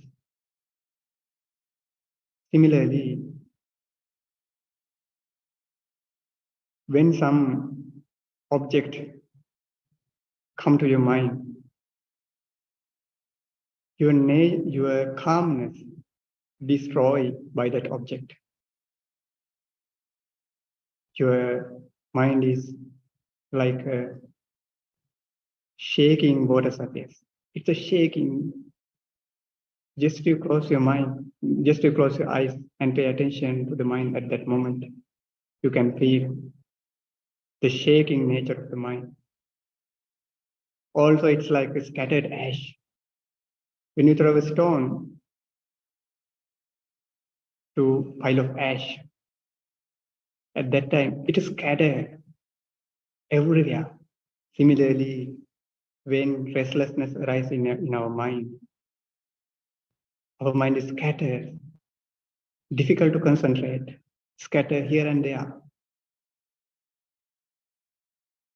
Similarly, when some object come to your mind, your calmness destroyed by that object. Your mind is like a shaking water surface. It's a shaking. Just to close your mind, just to close your eyes and pay attention to the mind at that moment, you can feel the shaking nature of the mind. Also, it's like a scattered ash. When you throw a stone to a pile of ash, at that time, it is scattered everywhere. Similarly, when restlessness arises in our mind is scattered, difficult to concentrate, scattered here and there,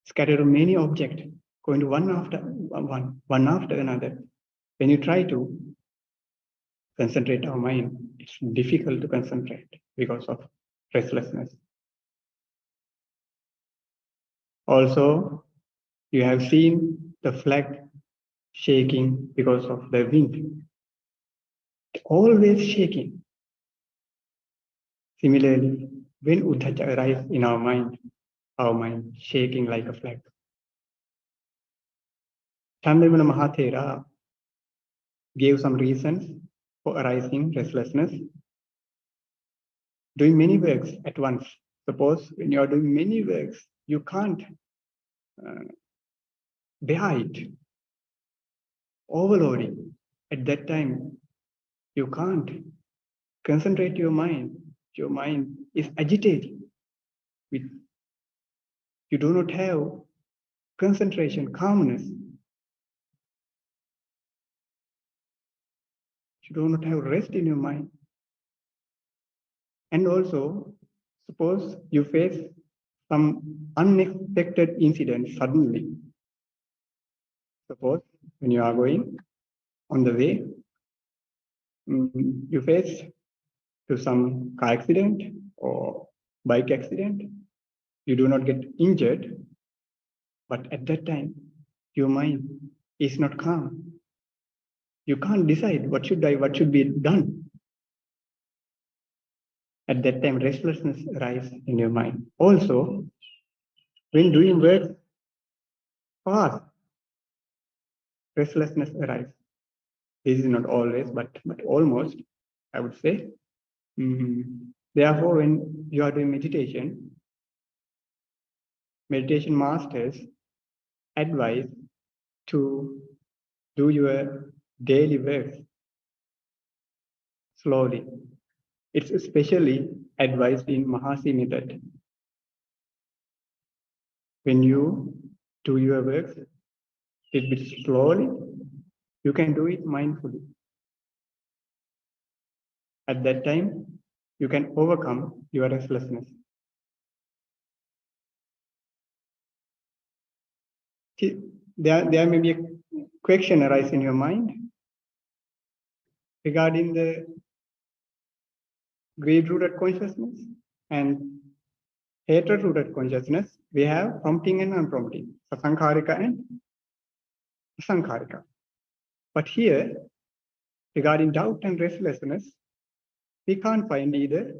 scattered on many objects, going to one after another. When you try to concentrate our mind, it's difficult to concentrate because of restlessness. Also, You have seen the flag shaking because of the wind. Always shaking. Similarly, when Uddhacca arises in our mind shaking like a flag. Chandamana Mahathera gave some reasons for arising restlessness. Doing many works at once. Suppose when you are doing many works, you can't bear it. Overloading. At that time, you can't concentrate your mind. Your mind is agitating. You do not have concentration, calmness. You do not have rest in your mind. And also, suppose you face some unexpected incident suddenly. Suppose when you are going on the way, you face to some car accident or bike accident. You do not get injured, but at that time, your mind is not calm. You can't decide what should be done. At that time, restlessness arises in your mind. Also, when doing work fast, restlessness arises. This is not always, but almost, I would say. Therefore, when you are doing meditation masters advise to do your daily work slowly. It's especially advised in Mahasi method. When you do your work a bit slowly, you can do it mindfully. At that time, you can overcome your restlessness. There may be a question arise in your mind regarding the greed-rooted consciousness and hatred-rooted consciousness. We have prompting and unprompting, sasankharika and asankharika. But here, regarding doubt and restlessness, we can't find either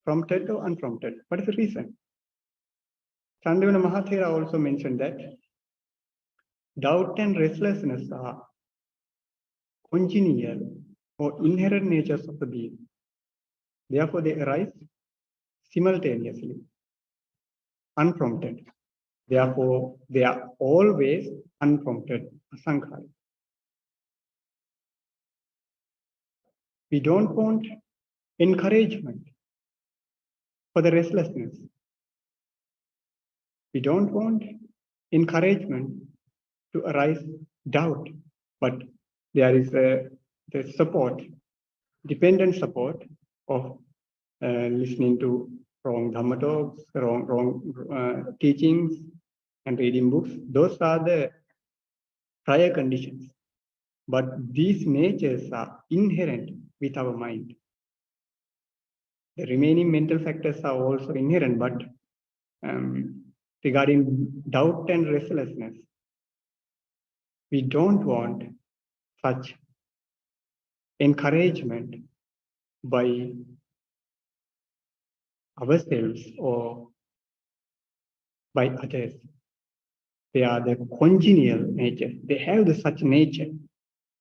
prompted or unprompted. What is the reason? Chandamana Mahathera also mentioned that doubt and restlessness are congenial or inherent natures of the being. Therefore, they arise simultaneously, unprompted. Therefore, they are always unprompted, asankhara. We don't want encouragement for the restlessness. We don't want encouragement to arise doubt, but there is the support, dependent support of listening to wrong Dhamma talks, wrong teachings, and reading books. Those are the prior conditions. But these natures are inherent with our mind. The remaining mental factors are also inherent, but regarding doubt and restlessness, we don't want such encouragement by ourselves or by others. They are the congenial nature. They have such nature.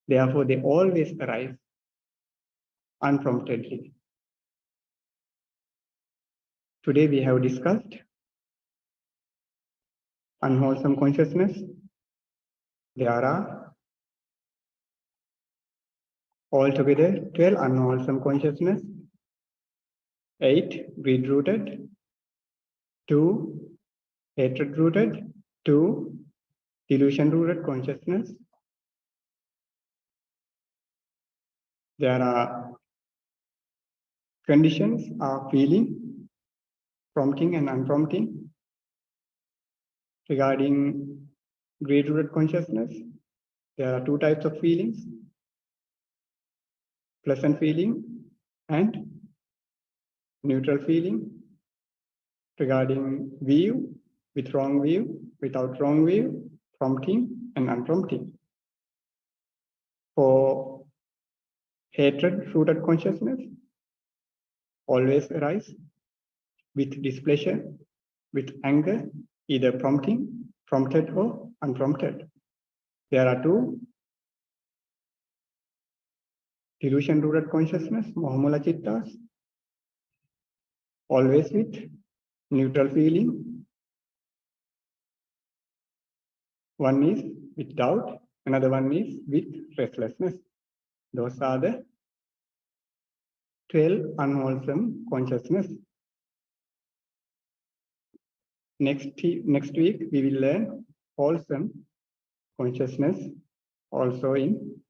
Therefore, they always arise unpromptedly. Today we have discussed unwholesome consciousness. There are altogether 12 unwholesome consciousness, 8 greed-rooted, 2 hatred-rooted, 2 delusion-rooted consciousness. There are conditions of feeling, prompting and unprompting. Regarding greed-rooted consciousness, there are 2 types of feelings, pleasant feeling and neutral feeling. Regarding view, with wrong view, without wrong view, prompting and unprompting. For hatred-rooted consciousness, always arise with displeasure, with anger, either prompted or unprompted. There are two. Delusion-rooted consciousness, Mohamala Cittas, always with neutral feeling. One is with doubt, another one is with restlessness. Those are the 12 unwholesome consciousness. Next week, we will learn wholesome consciousness also in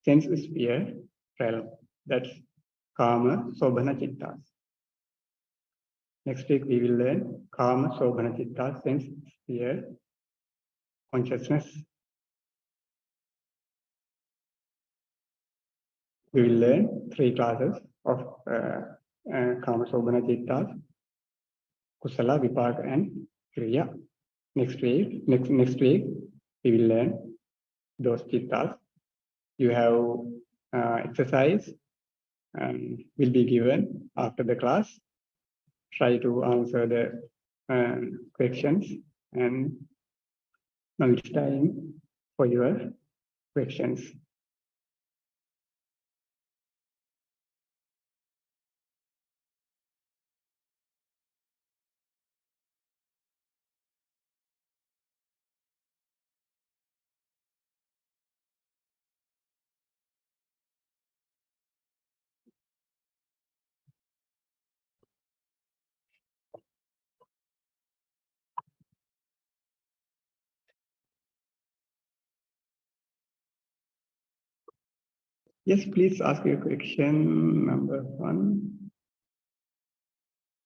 sense sphere realm. That's Kama Sobhana Cittas. Next week, we will learn Kama Sobhana Cittas, sense sphere consciousness. We will learn 3 classes of Kama Sobhana Cittas, Kusala, Vipaka, and Kriya. Next week, we will learn those Cittas. You have exercise will be given after the class. Try to answer the questions, and now it's time for your questions. Yes, please ask your question number 1.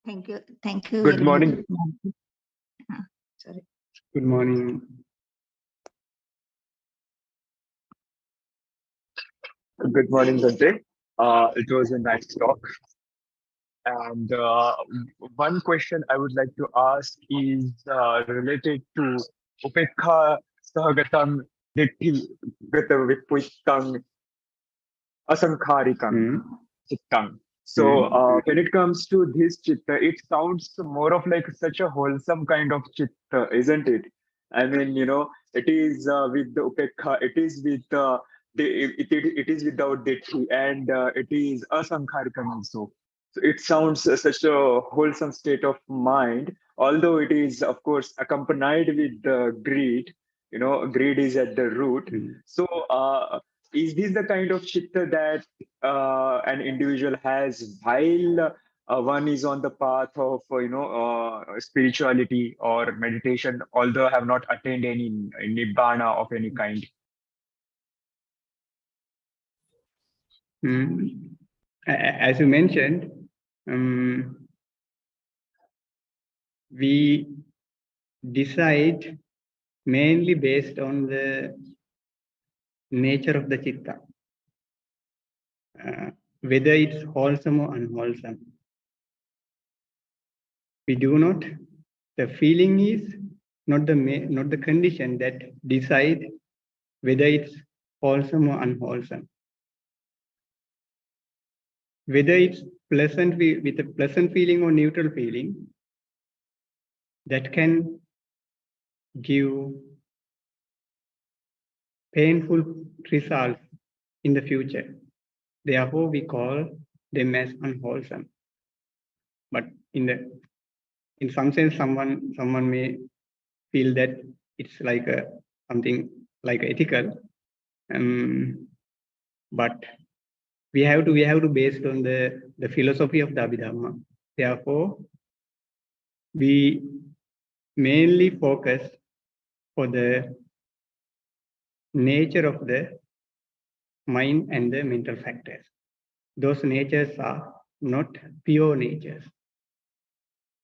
Thank you. Thank you. Good morning. Sorry. Good morning. Good morning, Dante. It was a nice talk. And one question I would like to ask is related to Upekha Sahagatam Ditti Gata Viputang Asankharikam Chittang. So when it comes to this chitta, it sounds more of like such a wholesome kind of chitta, isn't it? I mean, it is with the upekha, it is with it is without ditti, and it is asankharikam also. So it sounds such a wholesome state of mind, although it is, of course, accompanied with greed. Greed is at the root. So is this the kind of chitta that an individual has while one is on the path of spirituality or meditation, although have not attained any nibbana of any kind? As you mentioned, we decide mainly based on the nature of the chitta, whether it's wholesome or unwholesome. We do not. The feeling is not the condition that decide whether it's wholesome or unwholesome. Whether it's pleasant with a pleasant feeling or neutral feeling, that can give painful results in the future. Therefore, we call them as unwholesome. But in some sense, someone may feel that it's like something like ethical, but we have to based on the philosophy of the Abhidhamma. Therefore, we mainly focus for the nature of the mind and the mental factors. Those natures are not pure natures.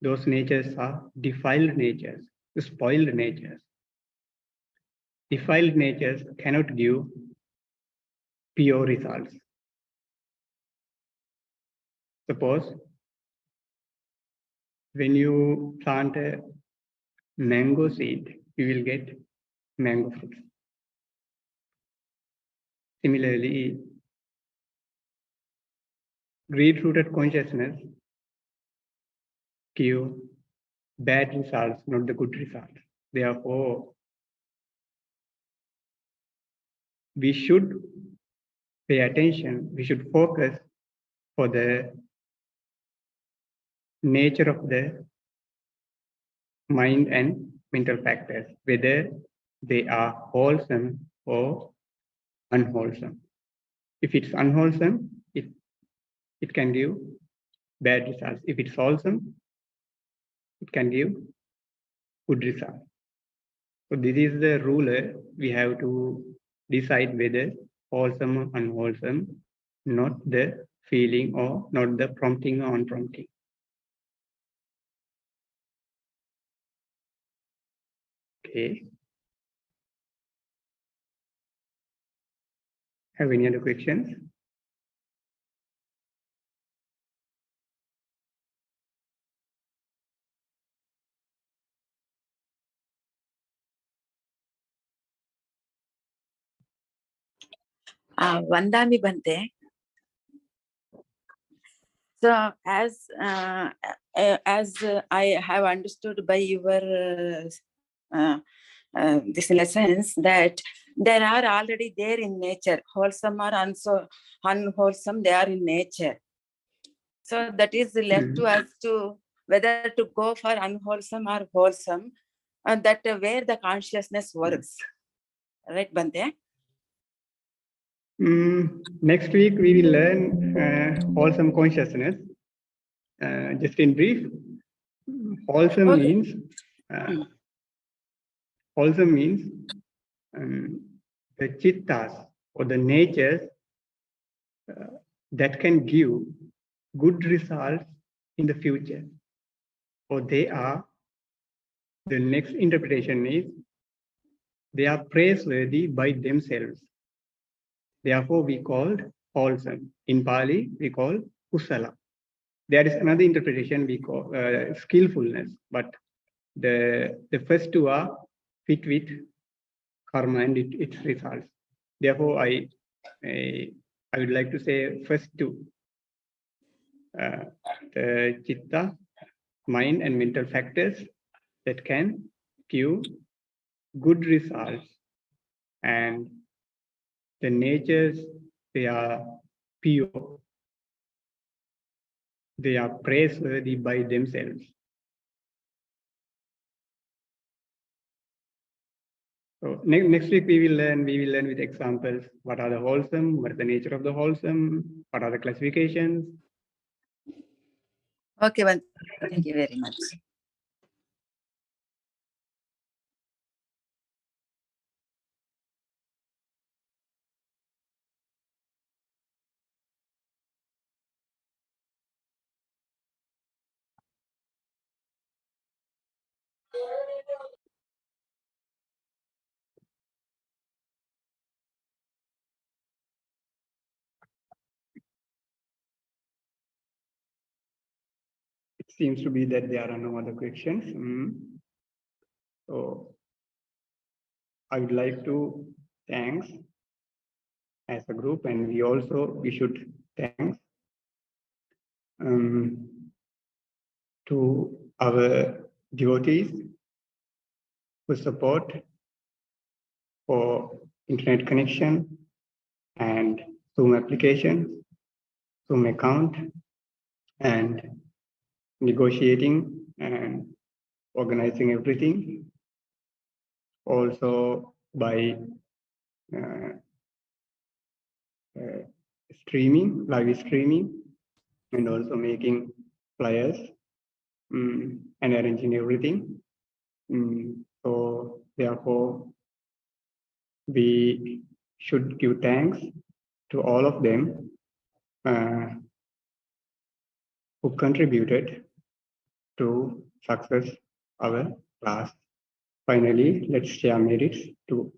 Those natures are defiled natures, spoiled natures. Defiled natures cannot give pure results. Suppose when you plant mango seed, we will get mango fruits. Similarly, greed-rooted consciousness give bad results, not the good results. Therefore, we should pay attention, we should focus for the nature of the mind and mental factors, whether they are wholesome or unwholesome. If it's unwholesome, it can give bad results. If it's wholesome, it can give good results. So this is the ruler. We have to decide whether wholesome or unwholesome, not the feeling or not the prompting or unprompting. Okay. Have any other questions? Vandami Bante. So as I have understood by your this lessons, that there are already there in nature, wholesome or unwholesome, they are in nature. So that is left to us to whether to go for unwholesome or wholesome, and that where the consciousness works. Right, Bante? Next week we will learn wholesome consciousness. Just in brief, wholesome Okay. means the chittas or the natures that can give good results in the future. Or they are, the next interpretation is, they are praiseworthy by themselves. Therefore, we called wholesome. In Pali, we call kusala. There is another interpretation we call skillfulness, but the first two are fit with karma and its results. Therefore, I would like to say first two, the chitta, mind and mental factors that can give good results, and the natures, they are pure, they are praiseworthy by themselves. So next week we will learn with examples what are the wholesome, what is the nature of the wholesome, what are the classifications. Okay, Bante. Thank you very much. It seems to be that there are no other questions. So I would like to thanks as a group, and we should thanks to our devotees who support for internet connection and Zoom application, Zoom account, and negotiating and organizing everything. Also by live streaming, and also making flyers and arranging everything. So therefore, we should give thanks to all of them who contributed to success our class. Finally, let's share merits to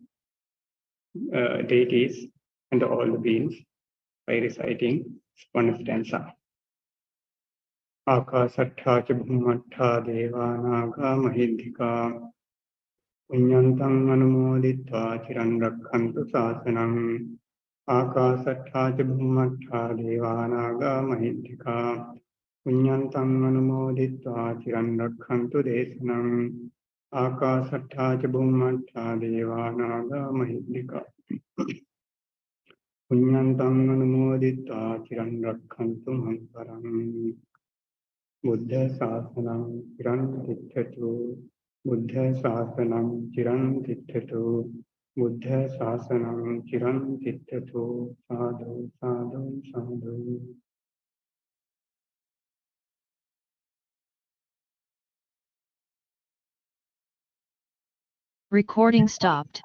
deities and all the beings by reciting one stanza. Akasattha ca bhummattha devanaga mahidhika Punyantang anumoditva chiran rakkhantu sasanam Akasattha ca bhummattha devanaga mahidhika Punyantang anumoditva chiran rakkhantu desanam Akasattha ca bhummattha devanaga mahidhika Punyantang anumoditva chiran rakkhantu mantaram Buddha Sasanam Chiran Tittatu Buddha Sasanam Chiran Tittatu Buddha Sasanam Chiran Tittatu Sadhu Sadhu Sadhu. Recording stopped.